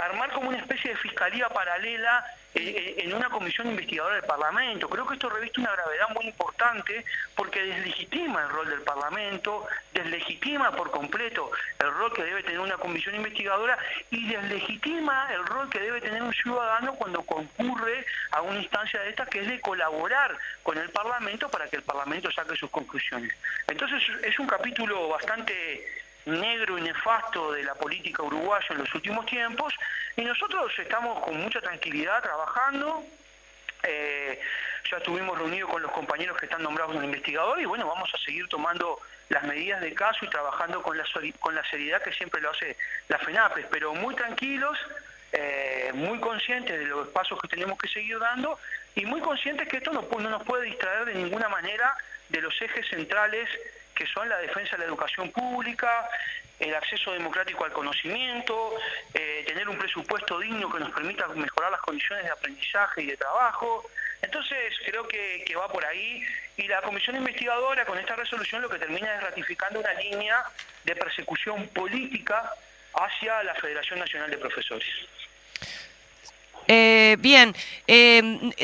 armar como una especie de fiscalía paralela en una comisión investigadora del Parlamento. Creo que esto reviste una gravedad muy importante porque deslegitima el rol del Parlamento, deslegitima por completo el rol que debe tener una comisión investigadora y deslegitima el rol que debe tener un ciudadano cuando concurre a una instancia de esta, que es de colaborar con el Parlamento para que el Parlamento saque sus conclusiones. Entonces es un capítulo bastante negro y nefasto de la política uruguaya en los últimos tiempos, y nosotros estamos con mucha tranquilidad trabajando. Ya estuvimos reunidos con los compañeros que están nombrados en el investigador y bueno, vamos a seguir tomando las medidas de caso y trabajando con la seriedad que siempre lo hace la FENAPES, pero muy tranquilos, muy conscientes de los pasos que tenemos que seguir dando y muy conscientes que esto no nos puede distraer de ninguna manera de los ejes centrales que son la defensa de la educación pública, el acceso democrático al conocimiento, tener un presupuesto digno que nos permita mejorar las condiciones de aprendizaje y de trabajo. Entonces creo que va por ahí, y la comisión investigadora con esta resolución lo que termina es ratificando una línea de persecución política hacia la Federación Nacional de Profesores. Bien,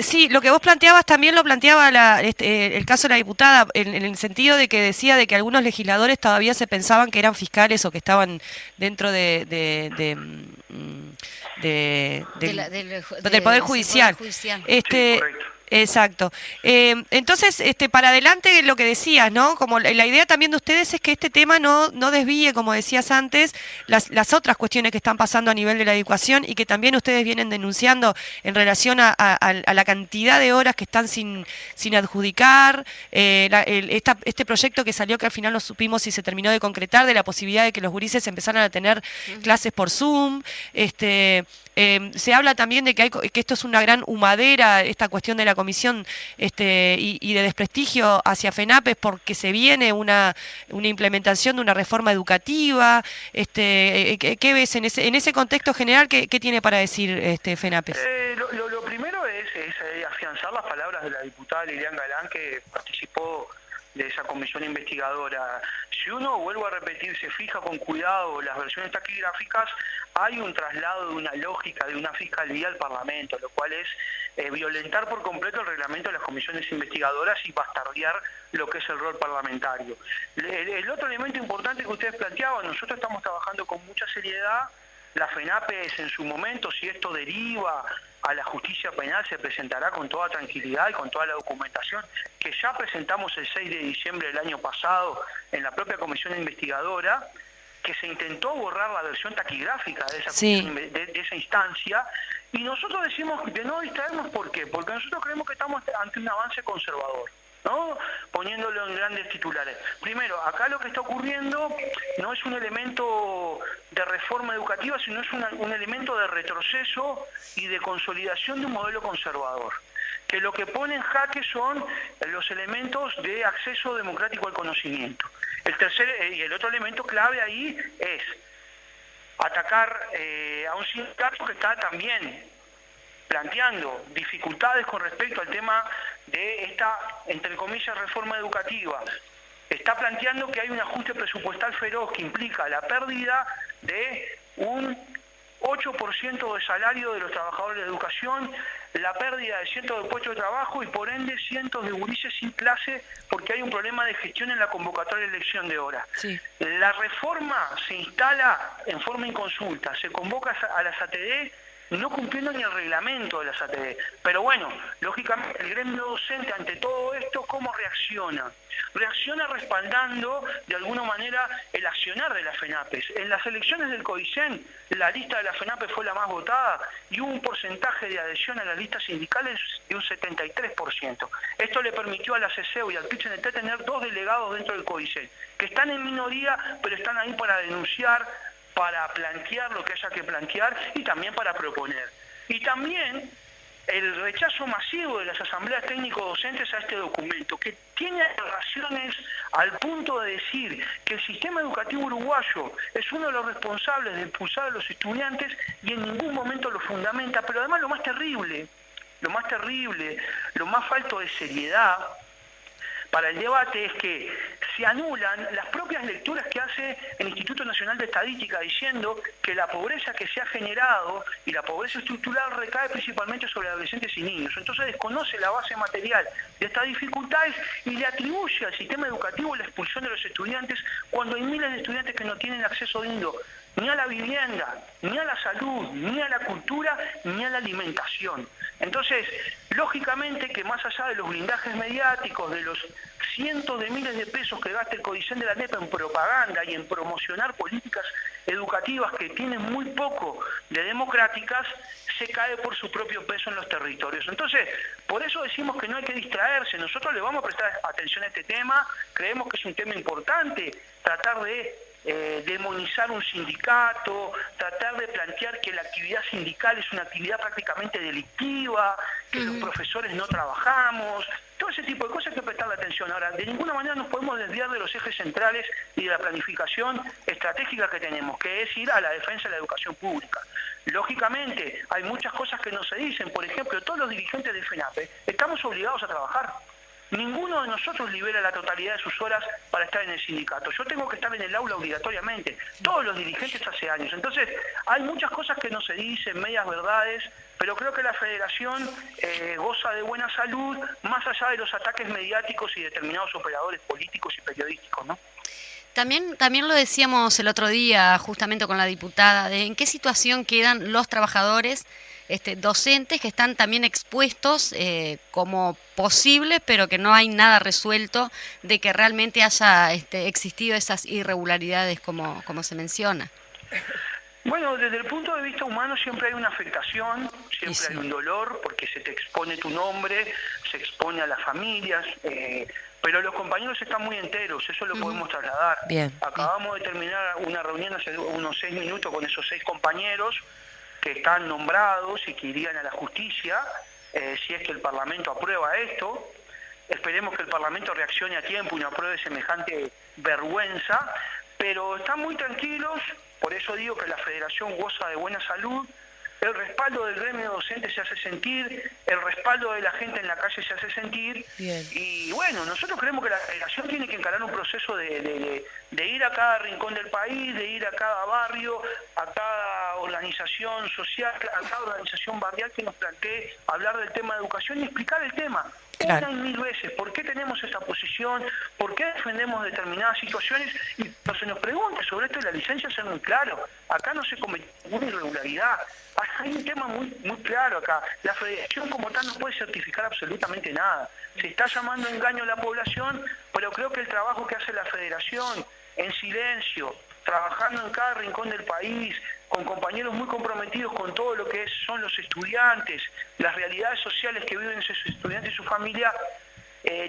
sí, lo que vos planteabas también lo planteaba el caso de la diputada, en el sentido de que decía de que algunos legisladores todavía se pensaban que eran fiscales o que estaban dentro del Poder Judicial. Sí, correcto. Exacto. Entonces, para adelante lo que decías, ¿no? Como la idea también de ustedes es que este tema no desvíe, como decías antes, las otras cuestiones que están pasando a nivel de la educación y que también ustedes vienen denunciando en relación a la cantidad de horas que están sin adjudicar, este proyecto que salió, que al final no supimos si se terminó de concretar, de la posibilidad de que los gurises empezaran a tener clases por Zoom. Se habla también de que esto es una gran humadera, esta cuestión de la comisión y de desprestigio hacia FENAPES, porque se viene una implementación de una reforma educativa. ¿Qué ves en ese contexto general? ¿Qué tiene para decir FENAPES? Lo primero es afianzar las palabras de la diputada Lilian Galán, que participó de esa comisión investigadora. Si uno, vuelvo a repetir, se fija con cuidado las versiones taquigráficas, hay un traslado de una lógica, de una fiscalía al Parlamento, lo cual es violentar por completo el reglamento de las comisiones investigadoras y bastardear lo que es el rol parlamentario. El otro elemento importante que ustedes planteaban, nosotros estamos trabajando con mucha seriedad. La FENAPES en su momento, si esto deriva a la justicia penal, se presentará con toda tranquilidad y con toda la documentación que ya presentamos el 6 de diciembre del año pasado en la propia comisión investigadora, que se intentó borrar la versión taquigráfica de esa, de esa instancia, y nosotros decimos que no distraemos. ¿Por qué? Porque nosotros creemos que estamos ante un avance conservador, ¿no? Poniéndolo en grandes titulares. Primero, acá lo que está ocurriendo no es un elemento de reforma educativa, sino es un elemento de retroceso y de consolidación de un modelo conservador, que lo que pone en jaque son los elementos de acceso democrático al conocimiento. El tercer y el otro elemento clave ahí es atacar a un sindicato que está también planteando dificultades con respecto al tema de esta, entre comillas, reforma educativa. Está planteando que hay un ajuste presupuestal feroz que implica la pérdida de un 8% de salario de los trabajadores de educación, la pérdida de cientos de puestos de trabajo y por ende cientos de gurises sin clase porque hay un problema de gestión en la convocatoria de elección de horas. Sí. La reforma se instala en forma inconsulta, se convoca a las ATD no cumpliendo ni el reglamento de las ATD. Pero bueno, lógicamente el gremio docente ante todo esto, ¿cómo reacciona? Reacciona respaldando de alguna manera el accionar de la FENAPES. En las elecciones del CODICEN, la lista de la FENAPES fue la más votada y hubo un porcentaje de adhesión a las listas sindicales de un 73%. Esto le permitió a la CCEU y al PIT-CNT tener 2 delegados dentro del CODICEN, que están en minoría, pero están ahí para denunciar, para plantear lo que haya que plantear y también para proponer. Y también el rechazo masivo de las asambleas técnico-docentes a este documento, que tiene aberraciones al punto de decir que el sistema educativo uruguayo es uno de los responsables de impulsar a los estudiantes y en ningún momento lo fundamenta. Pero además lo más terrible, lo más falto de seriedad para el debate es que se anulan las propias lecturas que hace el Instituto Nacional de Estadística diciendo que la pobreza que se ha generado y la pobreza estructural recae principalmente sobre adolescentes y niños. Entonces desconoce la base material de estas dificultades y le atribuye al sistema educativo la expulsión de los estudiantes cuando hay miles de estudiantes que no tienen acceso digno ni a la vivienda, ni a la salud, ni a la cultura, ni a la alimentación. Entonces, lógicamente que más allá de los blindajes mediáticos, de los cientos de miles de pesos que gasta el CODICEN de la NEP en propaganda y en promocionar políticas educativas que tienen muy poco de democráticas, se cae por su propio peso en los territorios. Entonces, por eso decimos que no hay que distraerse. Nosotros le vamos a prestar atención a este tema, creemos que es un tema importante, tratar de demonizar un sindicato, tratar de plantear que la actividad sindical es una actividad prácticamente delictiva, que los profesores no trabajamos, todo ese tipo de cosas hay que prestarle atención. Ahora, de ninguna manera nos podemos desviar de los ejes centrales y de la planificación estratégica que tenemos, que es ir a la defensa de la educación pública. Lógicamente, hay muchas cosas que no se dicen. Por ejemplo, todos los dirigentes del FENAPE estamos obligados a trabajar. Ninguno de nosotros libera la totalidad de sus horas para estar en el sindicato. Yo tengo que estar en el aula obligatoriamente, todos los dirigentes hace años. Entonces, hay muchas cosas que no se dicen, medias verdades, pero creo que la federación goza de buena salud, más allá de los ataques mediáticos y determinados operadores políticos y periodísticos, ¿no? También lo decíamos el otro día, justamente con la diputada, de en qué situación quedan los trabajadores docentes que están también expuestos como posibles, pero que no hay nada resuelto de que realmente haya existido esas irregularidades como se menciona. Bueno, desde el punto de vista humano siempre hay una afectación, siempre hay un dolor, porque se te expone tu nombre, se expone a las familias, pero los compañeros están muy enteros, eso lo podemos trasladar. Bien. Acabamos de terminar una reunión hace unos 6 minutos con esos 6 compañeros que están nombrados y que irían a la justicia, si es que el Parlamento aprueba esto. Esperemos que el Parlamento reaccione a tiempo y no apruebe semejante vergüenza, pero están muy tranquilos, por eso digo que la Federación goza de buena salud, el respaldo del gremio docente se hace sentir, el respaldo de la gente en la calle se hace sentir. Bien. Y bueno, nosotros creemos que la Federación tiene que encarar un proceso de ir a cada rincón del país, de ir a cada barrio, a cada organización social, a cada organización barrial que nos plantee hablar del tema de educación y explicar el tema. Claro. Una y 1000 veces, ¿por qué tenemos esta posición? ¿Por qué defendemos determinadas situaciones? Y cuando se nos pregunte sobre esto de la licencia, ser muy claro. Acá no se cometió ninguna irregularidad. Hay un tema muy claro acá. La federación como tal no puede certificar absolutamente nada. Se está llamando engaño a la población, pero creo que el trabajo que hace la federación, en silencio, trabajando en cada rincón del país, con compañeros muy comprometidos con todo lo que son los estudiantes, las realidades sociales que viven esos estudiantes y su familia,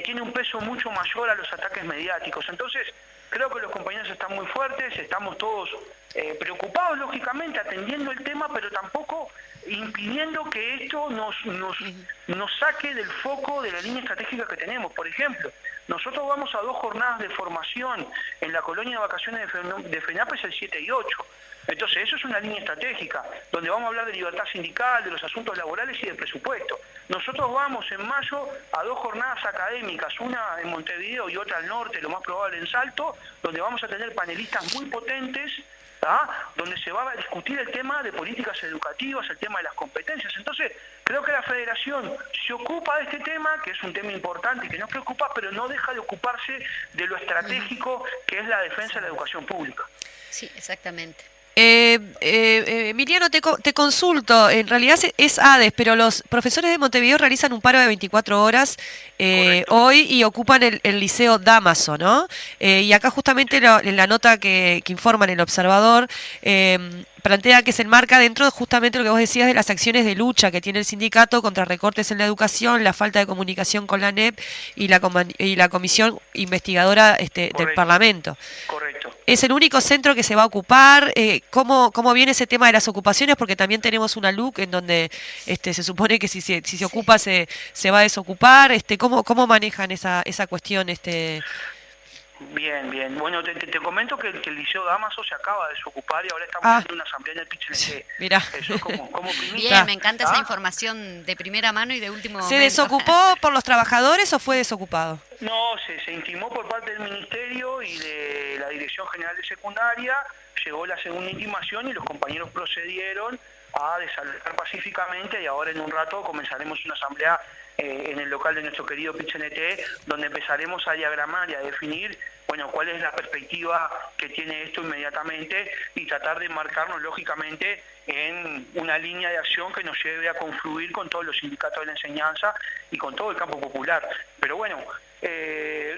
tiene un peso mucho mayor a los ataques mediáticos. Entonces, creo que los compañeros están muy fuertes, estamos todos preocupados, lógicamente, atendiendo el tema, pero tampoco impidiendo que esto nos saque del foco de la línea estratégica que tenemos. Por ejemplo, nosotros vamos a 2 jornadas de formación en la colonia de vacaciones de FENAPE, el 7 y 8. Entonces, eso es una línea estratégica, donde vamos a hablar de libertad sindical, de los asuntos laborales y del presupuesto. Nosotros vamos en mayo a 2 jornadas académicas, una en Montevideo y otra al norte, lo más probable en Salto, donde vamos a tener panelistas muy potentes, donde se va a discutir el tema de políticas educativas, el tema de las competencias. Entonces, creo que la Federación se ocupa de este tema, que es un tema importante y que nos preocupa, pero no deja de ocuparse de lo estratégico, que es la defensa de la educación pública. Sí, exactamente. Emiliano, te consulto, en realidad es ADES, pero los profesores de Montevideo realizan un paro de 24 horas hoy y ocupan el Liceo Dámaso, ¿no? Y acá justamente en la nota que informan en El Observador, plantea que se enmarca dentro justamente lo que vos decías de las acciones de lucha que tiene el sindicato contra recortes en la educación, la falta de comunicación con la ANEP y la comisión investigadora del Parlamento. Correcto. ¿Es el único centro que se va a ocupar? ¿Cómo viene ese tema de las ocupaciones? Porque también tenemos una LUC en donde se supone que si se ocupa se va a desocupar. ¿Cómo manejan esa cuestión? Bien. Bueno, te comento que el Liceo Dámaso se acaba de desocupar y ahora estamos haciendo una asamblea en el PIT-CNT. Sí, mirá. Eso es como primicia. Bien, me encanta esa información de primera mano y de último momento. ¿Se desocupó por los trabajadores o fue desocupado? No, se intimó por parte del Ministerio y de la Dirección General de Secundaria, llegó la segunda intimación y los compañeros procedieron a desalojar pacíficamente y ahora en un rato comenzaremos una asamblea en el local de nuestro querido PIT-CNT, donde empezaremos a diagramar y a definir cuál es la perspectiva que tiene esto inmediatamente y tratar de marcarnos lógicamente en una línea de acción que nos lleve a confluir con todos los sindicatos de la enseñanza y con todo el campo popular. Pero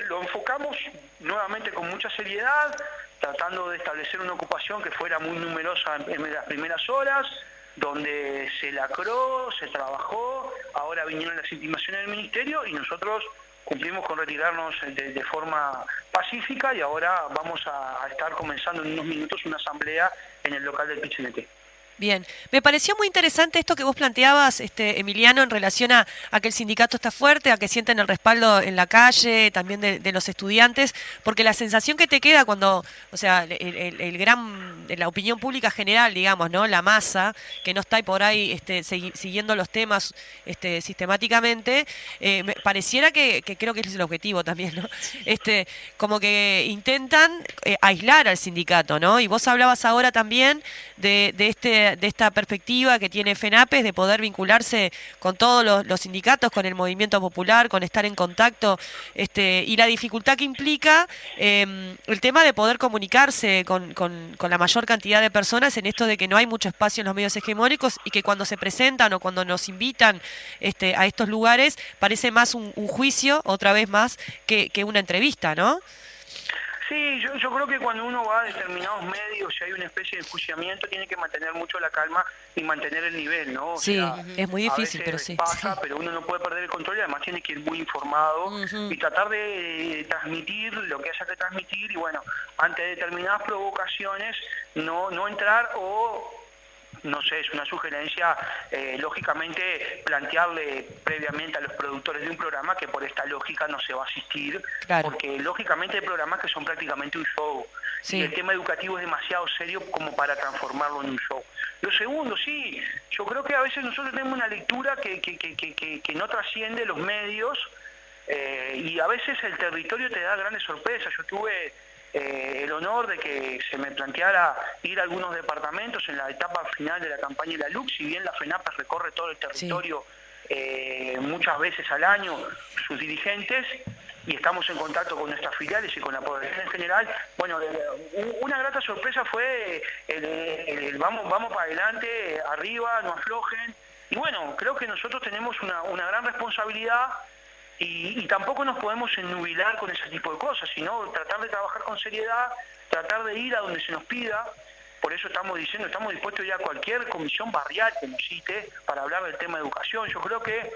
lo enfocamos nuevamente con mucha seriedad, tratando de establecer una ocupación que fuera muy numerosa en las primeras horas, donde se lacró, se trabajó, ahora vinieron las intimaciones del Ministerio y nosotros cumplimos con retirarnos de forma pacífica y ahora vamos a estar comenzando en unos minutos una asamblea en el local del PIT-CNT. Bien, me pareció muy interesante esto que vos planteabas, Emiliano, en relación a que el sindicato está fuerte, a que sienten el respaldo en la calle, también de los estudiantes, porque la sensación que te queda cuando, o sea, la opinión pública general, digamos, ¿no? La masa, que no está por ahí siguiendo los temas sistemáticamente, me pareciera que creo que ese es el objetivo también, ¿no? Como que intentan aislar al sindicato, ¿no? Y vos hablabas ahora también de esta perspectiva que tiene FENAPES de poder vincularse con todos los sindicatos, con el movimiento popular, con estar en contacto, y la dificultad que implica el tema de poder comunicarse con la mayor cantidad de personas en esto de que no hay mucho espacio en los medios hegemónicos y que cuando se presentan o cuando nos invitan a estos lugares parece más un juicio, otra vez más, que una entrevista, ¿no? Sí, yo creo que cuando uno va a determinados medios y hay una especie de enjuiciamiento, tiene que mantener mucho la calma y mantener el nivel, ¿no? O sea, es muy difícil, a veces pero sí. pasa, pero uno no puede perder el control y además tiene que ir muy informado y tratar de transmitir lo que haya que transmitir y bueno, ante determinadas provocaciones no entrar o... No sé, es una sugerencia, lógicamente, plantearle previamente a los productores de un programa que por esta lógica no se va a asistir, porque lógicamente hay programas que son prácticamente un show, y el tema educativo es demasiado serio como para transformarlo en un show. Lo segundo, sí, yo creo que a veces nosotros tenemos una lectura que no trasciende los medios, y a veces el territorio te da grandes sorpresas. Yo tuve... el honor de que se me planteara ir a algunos departamentos en la etapa final de la campaña de la LUC, si bien la FENAPES recorre todo el territorio muchas veces al año, sus dirigentes, y estamos en contacto con nuestras filiales y con la población en general. Bueno, una grata sorpresa fue el vamos para adelante, arriba, no aflojen, y bueno, creo que nosotros tenemos una gran responsabilidad. Y tampoco nos podemos ennubilar con ese tipo de cosas, sino tratar de trabajar con seriedad, tratar de ir a donde se nos pida. Por eso estamos diciendo, estamos dispuestos ya a cualquier comisión barrial que nos cite para hablar del tema de educación. Yo creo que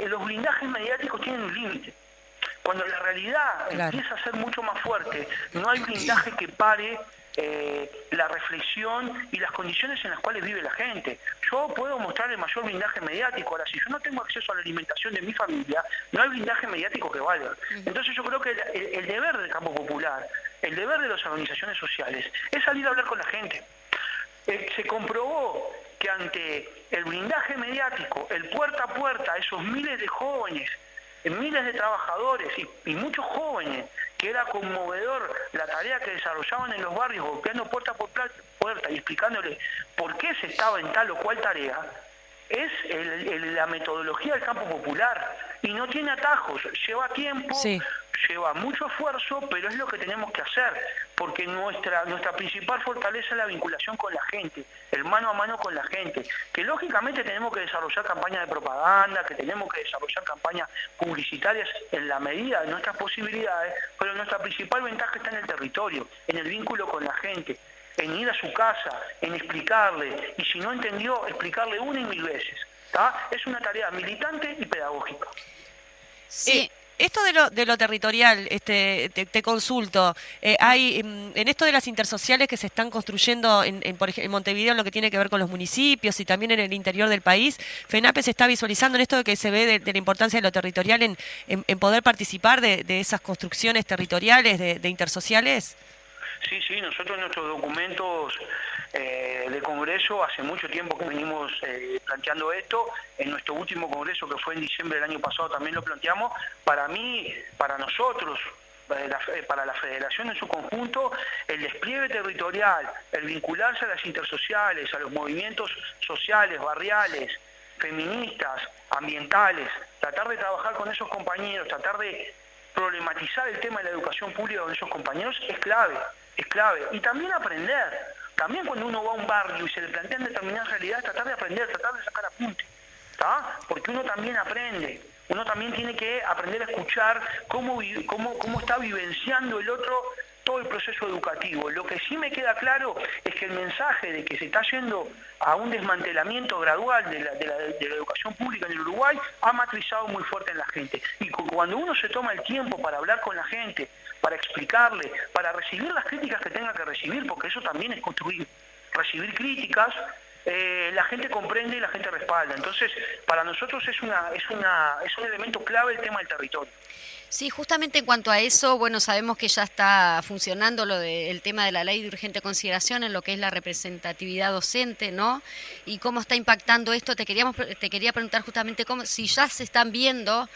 los blindajes mediáticos tienen un límite. Cuando la realidad empieza a ser mucho más fuerte, no hay blindaje que pare la reflexión y las condiciones en las cuales vive la gente. Yo puedo mostrar el mayor blindaje mediático, ahora si yo no tengo acceso a la alimentación de mi familia, no hay blindaje mediático que valga. Entonces yo creo que el deber del campo popular, el deber de las organizaciones sociales, es salir a hablar con la gente. Se comprobó que ante el blindaje mediático, el puerta a puerta, esos miles de jóvenes, miles de trabajadores y muchos jóvenes, que era conmovedor la tarea que desarrollaban en los barrios, golpeando puerta por puerta y explicándoles por qué se estaba en tal o cual tarea, es la metodología del campo popular y no tiene atajos, lleva tiempo, lleva mucho esfuerzo, pero es lo que tenemos que hacer, porque nuestra principal fortaleza es la vinculación con la gente, el mano a mano con la gente, que lógicamente tenemos que desarrollar campañas de propaganda, que tenemos que desarrollar campañas publicitarias en la medida de nuestras posibilidades, pero nuestra principal ventaja está en el territorio, en el vínculo con la gente, en ir a su casa, en explicarle, y si no entendió, explicarle una y mil veces. ¿Tá? Es una tarea militante y pedagógica. Sí. Esto de lo territorial, te consulto, hay en esto de las intersociales que se están construyendo por ejemplo, en Montevideo, en lo que tiene que ver con los municipios y también en el interior del país, FENAPES está visualizando en esto de que se ve de la importancia de lo territorial en poder participar de esas construcciones territoriales, de intersociales. Sí, nosotros en nuestros documentos de Congreso hace mucho tiempo que venimos planteando esto. En nuestro último Congreso, que fue en diciembre del año pasado, también lo planteamos. Para mí, para nosotros, para la Federación en su conjunto, el despliegue territorial, el vincularse a las intersociales, a los movimientos sociales, barriales, feministas, ambientales, tratar de trabajar con esos compañeros, tratar de problematizar el tema de la educación pública con esos compañeros es clave. Y también aprender. También cuando uno va a un barrio y se le plantean determinadas realidades, tratar de aprender, tratar de sacar apunte. ¿Tá? Porque uno también aprende. Uno también tiene que aprender a escuchar cómo está vivenciando el otro todo el proceso educativo. Lo que sí me queda claro es que el mensaje de que se está yendo a un desmantelamiento gradual de la educación pública en el Uruguay ha matrizado muy fuerte en la gente. Y cuando uno se toma el tiempo para hablar con la gente, para explicarle, para recibir las críticas que tenga que recibir, porque eso también es construir, recibir críticas, la gente comprende y la gente respalda. Entonces, para nosotros es un elemento clave el tema del territorio. Sí, justamente en cuanto a eso, bueno, sabemos que ya está funcionando el tema de la ley de urgente consideración en lo que es la representatividad docente, ¿no? Y cómo está impactando esto. Te quería preguntar justamente si ya se están viendo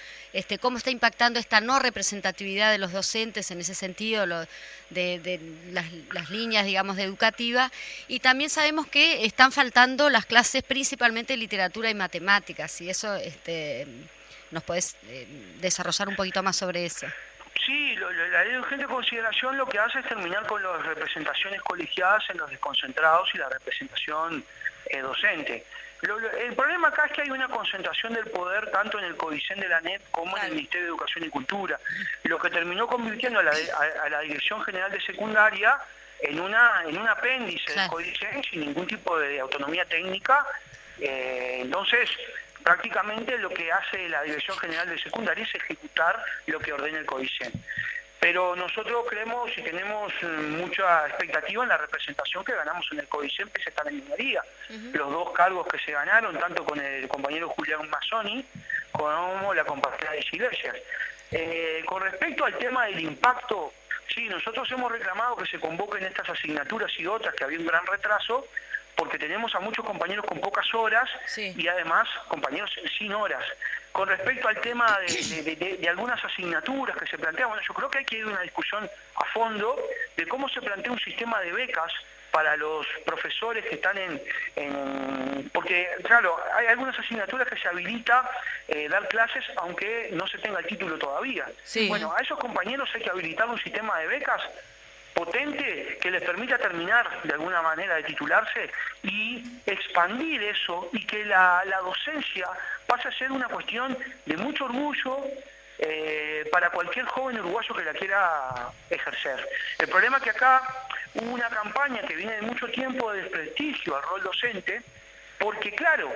cómo está impactando esta no representatividad de los docentes en ese sentido, de las líneas, digamos, de educativa. Y también sabemos que están faltando las clases principalmente de literatura y matemáticas, y eso ¿nos podés desarrollar un poquito más sobre eso? Sí, la ley de urgente consideración lo que hace es terminar con las representaciones colegiadas en los desconcentrados y la representación docente. El problema acá es que hay una concentración del poder tanto en el CODICEN de la ANEP como en el Ministerio de Educación y Cultura, lo que terminó convirtiendo a la Dirección General de Secundaria en un apéndice del CODICEN sin ningún tipo de autonomía técnica. Entonces, prácticamente lo que hace la Dirección General de Secundaria es ejecutar lo que ordena el CODICEN. Pero nosotros creemos y tenemos mucha expectativa en la representación que ganamos en el CODICEN, que se está en minería. Los dos cargos que se ganaron, tanto con el compañero Julián Mazzoni como la compañera de Iglesias. Con respecto al tema del impacto, sí, nosotros hemos reclamado que se convoquen estas asignaturas y otras, que había un gran retraso, porque tenemos a muchos compañeros con pocas horas y además compañeros sin horas. Con respecto al tema de algunas asignaturas que se plantean, bueno, yo creo que hay que ir a una discusión a fondo de cómo se plantea un sistema de becas para los profesores que están porque, claro, hay algunas asignaturas que se habilita dar clases aunque no se tenga el título todavía. Sí. Bueno, a esos compañeros hay que habilitar un sistema de becas potente que les permita terminar de alguna manera de titularse y expandir eso y que la docencia pase a ser una cuestión de mucho orgullo para cualquier joven uruguayo que la quiera ejercer. El problema es que acá hubo una campaña que viene de mucho tiempo de desprestigio al rol docente, porque claro,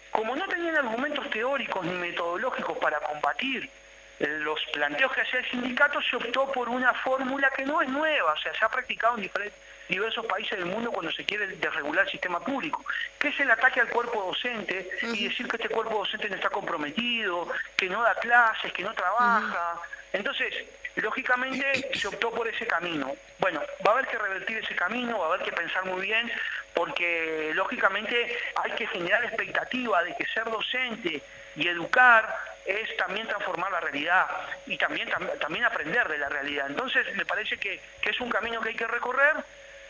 como no tenían argumentos teóricos ni metodológicos para combatir los planteos que hacía el sindicato, se optó por una fórmula que no es nueva, o sea, se ha practicado en diversos países del mundo cuando se quiere desregular el sistema público, que es el ataque al cuerpo docente y decir que este cuerpo docente no está comprometido, que no da clases, que no trabaja. Entonces, lógicamente se optó por ese camino. Bueno, va a haber que revertir ese camino, va a haber que pensar muy bien, porque lógicamente hay que generar expectativa de que ser docente y educar es también transformar la realidad y también aprender de la realidad. Entonces me parece que es un camino que hay que recorrer,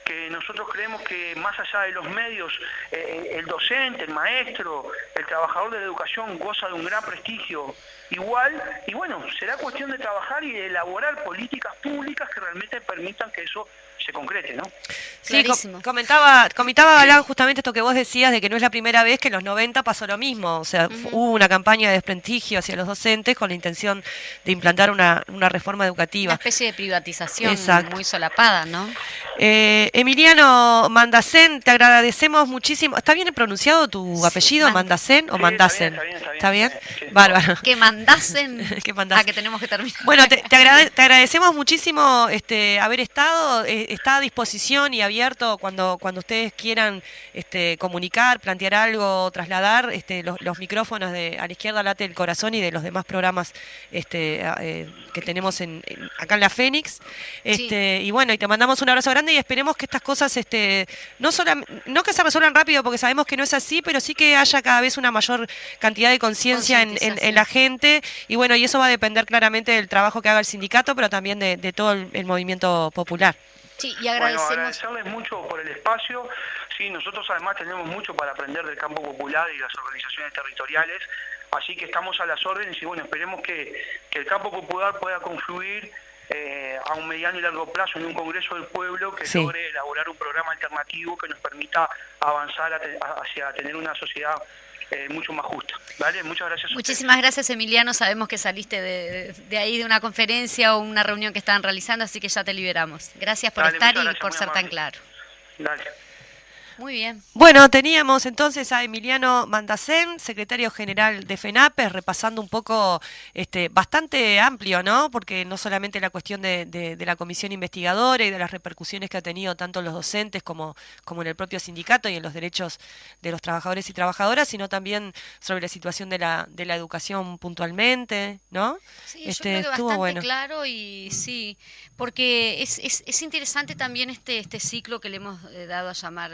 que nosotros creemos que más allá de los medios, el docente, el maestro, el trabajador de la educación goza de un gran prestigio igual, y bueno, será cuestión de trabajar y de elaborar políticas públicas que realmente permitan que eso se concrete, ¿no? Sí, comentaba Galán justamente esto que vos decías de que no es la primera vez que en los 90 pasó lo mismo, o sea, hubo una campaña de desprestigio hacia los docentes con la intención de implantar una reforma educativa. Una especie de privatización. Exacto. Muy solapada, ¿no? Emiliano Mandacén, te agradecemos muchísimo. ¿Está bien pronunciado tu apellido, Mandacén o Mandacén? ¿Está bien? Sí. Bárbaro. Que mandasen a que tenemos que terminar. Bueno, te agradecemos muchísimo haber estado. Está a disposición y abierto cuando ustedes quieran comunicar, plantear algo, trasladar los micrófonos de A la Izquierda Late el Corazón y de los demás programas que tenemos acá en la Fénix. Y bueno, y te mandamos un abrazo grande y esperemos que estas cosas no que se resuelvan rápido, porque sabemos que no es así, pero sí que haya cada vez una mayor cantidad de conciencia en la gente, y bueno, y eso va a depender claramente del trabajo que haga el sindicato, pero también de todo el movimiento popular. Sí, y agradecemos. Bueno, agradecerles mucho por el espacio. Sí, nosotros además tenemos mucho para aprender del campo popular y las organizaciones territoriales, así que estamos a las órdenes y bueno, esperemos que el campo popular pueda confluir a un mediano y largo plazo en un Congreso del Pueblo que logre elaborar un programa alternativo que nos permita avanzar hacia tener una sociedad mucho más justa. ¿Vale? Muchas gracias. Muchísimas gracias, Emiliano. Sabemos que saliste de ahí de una conferencia o una reunión que estaban realizando, así que ya te liberamos. Gracias por estar y por ser tan claro. Dale. Muy bien. Bueno, teníamos entonces a Emiliano Mandacén, secretario general de FENAPES, repasando un poco bastante amplio, ¿no? Porque no solamente la cuestión de la comisión investigadora y de las repercusiones que ha tenido tanto en los docentes como en el propio sindicato y en los derechos de los trabajadores y trabajadoras, sino también sobre la situación de la educación puntualmente, ¿no? Sí, yo creo que bastante claro y sí, porque es interesante también este ciclo que le hemos dado a llamar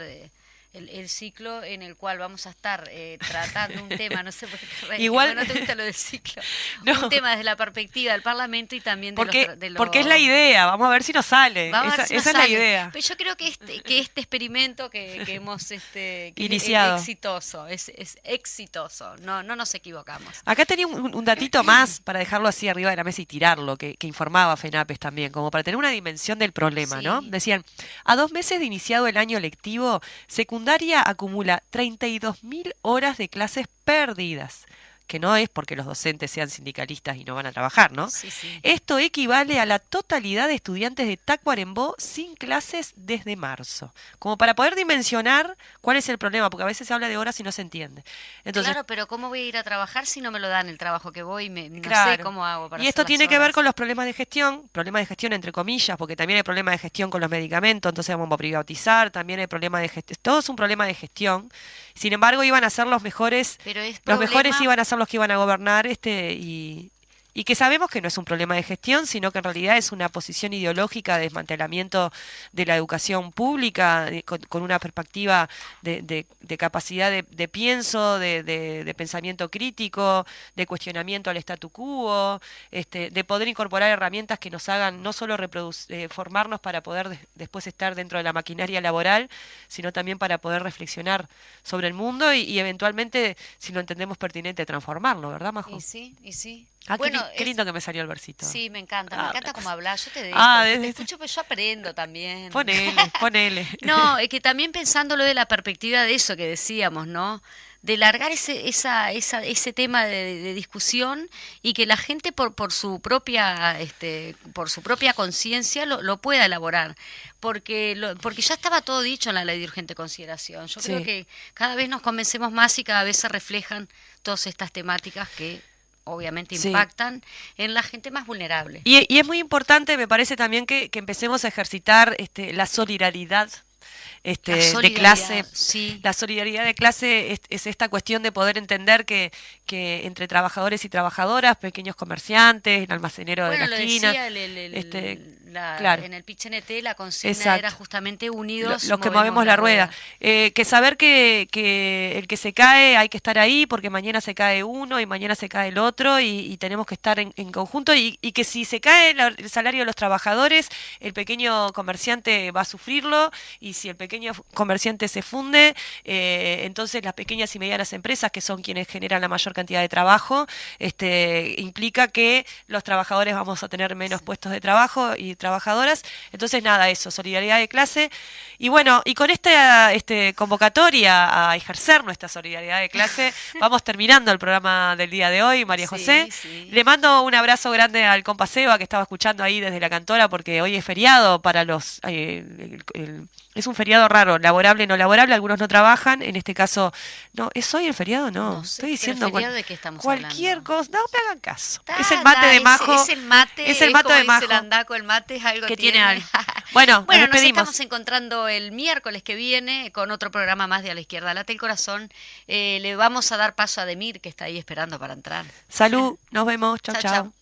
el ciclo en el cual vamos a estar tratando un tema, no sé por qué igual no te gusta lo del ciclo, no. Un tema desde la perspectiva del Parlamento y también porque es la idea, vamos a ver si nos sale, esa es la idea. Pero yo creo que este experimento que hemos iniciado es exitoso, no nos equivocamos. Acá tenía un datito más para dejarlo así arriba de la mesa y tirarlo, que informaba FENAPES también, como para tener una dimensión del problema, ¿no? Decían, a 2 meses de iniciado el año lectivo, secundaria acumula 32.000 horas de clases perdidas, que no es porque los docentes sean sindicalistas y no van a trabajar, ¿no? Sí. Esto equivale a la totalidad de estudiantes de Tacuarembó sin clases desde marzo, como para poder dimensionar cuál es el problema, porque a veces se habla de horas y no se entiende. Entonces, claro, pero ¿cómo voy a ir a trabajar si no me lo dan el trabajo que voy? No claro. sé cómo hago para y esto hacer tiene las que ver horas. con los problemas de gestión entre comillas, porque también hay problemas de gestión con los medicamentos, entonces vamos a privatizar, también hay problemas de gestión, todo es un problema de gestión. Sin embargo, iban a ser los mejores, mejores iban a ser los que iban a gobernar y que sabemos que no es un problema de gestión, sino que en realidad es una posición ideológica de desmantelamiento de la educación pública, con una perspectiva de capacidad de pienso, de pensamiento crítico, de cuestionamiento al statu quo, de poder incorporar herramientas que nos hagan no solo formarnos para poder después estar dentro de la maquinaria laboral, sino también para poder reflexionar sobre el mundo y eventualmente, si lo entendemos pertinente, transformarlo, ¿verdad, Majo? Y sí. Ah, bueno, qué lindo que me salió el versito. Sí, me encanta cómo hablas, yo te dejo, te escucho, pero yo aprendo también. Ponele. No, es que también pensándolo de la perspectiva de eso que decíamos, ¿no? De largar ese tema de discusión y que la gente por su propia conciencia lo pueda elaborar, porque ya estaba todo dicho en la ley de urgente consideración. Yo creo que cada vez nos convencemos más y cada vez se reflejan todas estas temáticas que obviamente impactan en la gente más vulnerable. Y es muy importante, me parece también que empecemos a ejercitar la solidaridad de clase. Sí. La solidaridad de clase es esta cuestión de poder entender que entre trabajadores y trabajadoras, pequeños comerciantes, el almacenero de la esquina. Claro. En el PIT-CNT la consigna era justamente unidos. Los que movemos la rueda. Que saber que el que se cae hay que estar ahí porque mañana se cae uno y mañana se cae el otro y tenemos que estar en conjunto y que si se cae el salario de los trabajadores, el pequeño comerciante va a sufrirlo y si el pequeño comerciante se funde, entonces las pequeñas y medianas empresas, que son quienes generan la mayor cantidad de trabajo, implica que los trabajadores vamos a tener menos puestos de trabajo y trabajadoras. Entonces nada, eso, solidaridad de clase. Y bueno, y con esta convocatoria a ejercer nuestra solidaridad de clase, vamos terminando el programa del día de hoy, María José. Le mando un abrazo grande al compa Seba, que estaba escuchando ahí desde la cantora, porque hoy es feriado para los... es un feriado raro, laborable, no laborable, algunos no trabajan, en este caso, no, ¿es hoy el feriado? No sé, estoy diciendo ¿de qué estamos cualquier hablando? cosa, no me hagan caso. Es el mate de Majo. Es el mate de Majo. El andaco, el mate es algo que tiene algo. Bueno, nos nos despedimos. estamos encontrando el miércoles que viene con otro programa más de A la Izquierda Late el Corazón. Le vamos a dar paso a Demir, que está ahí esperando para entrar. Salud, nos vemos, chau.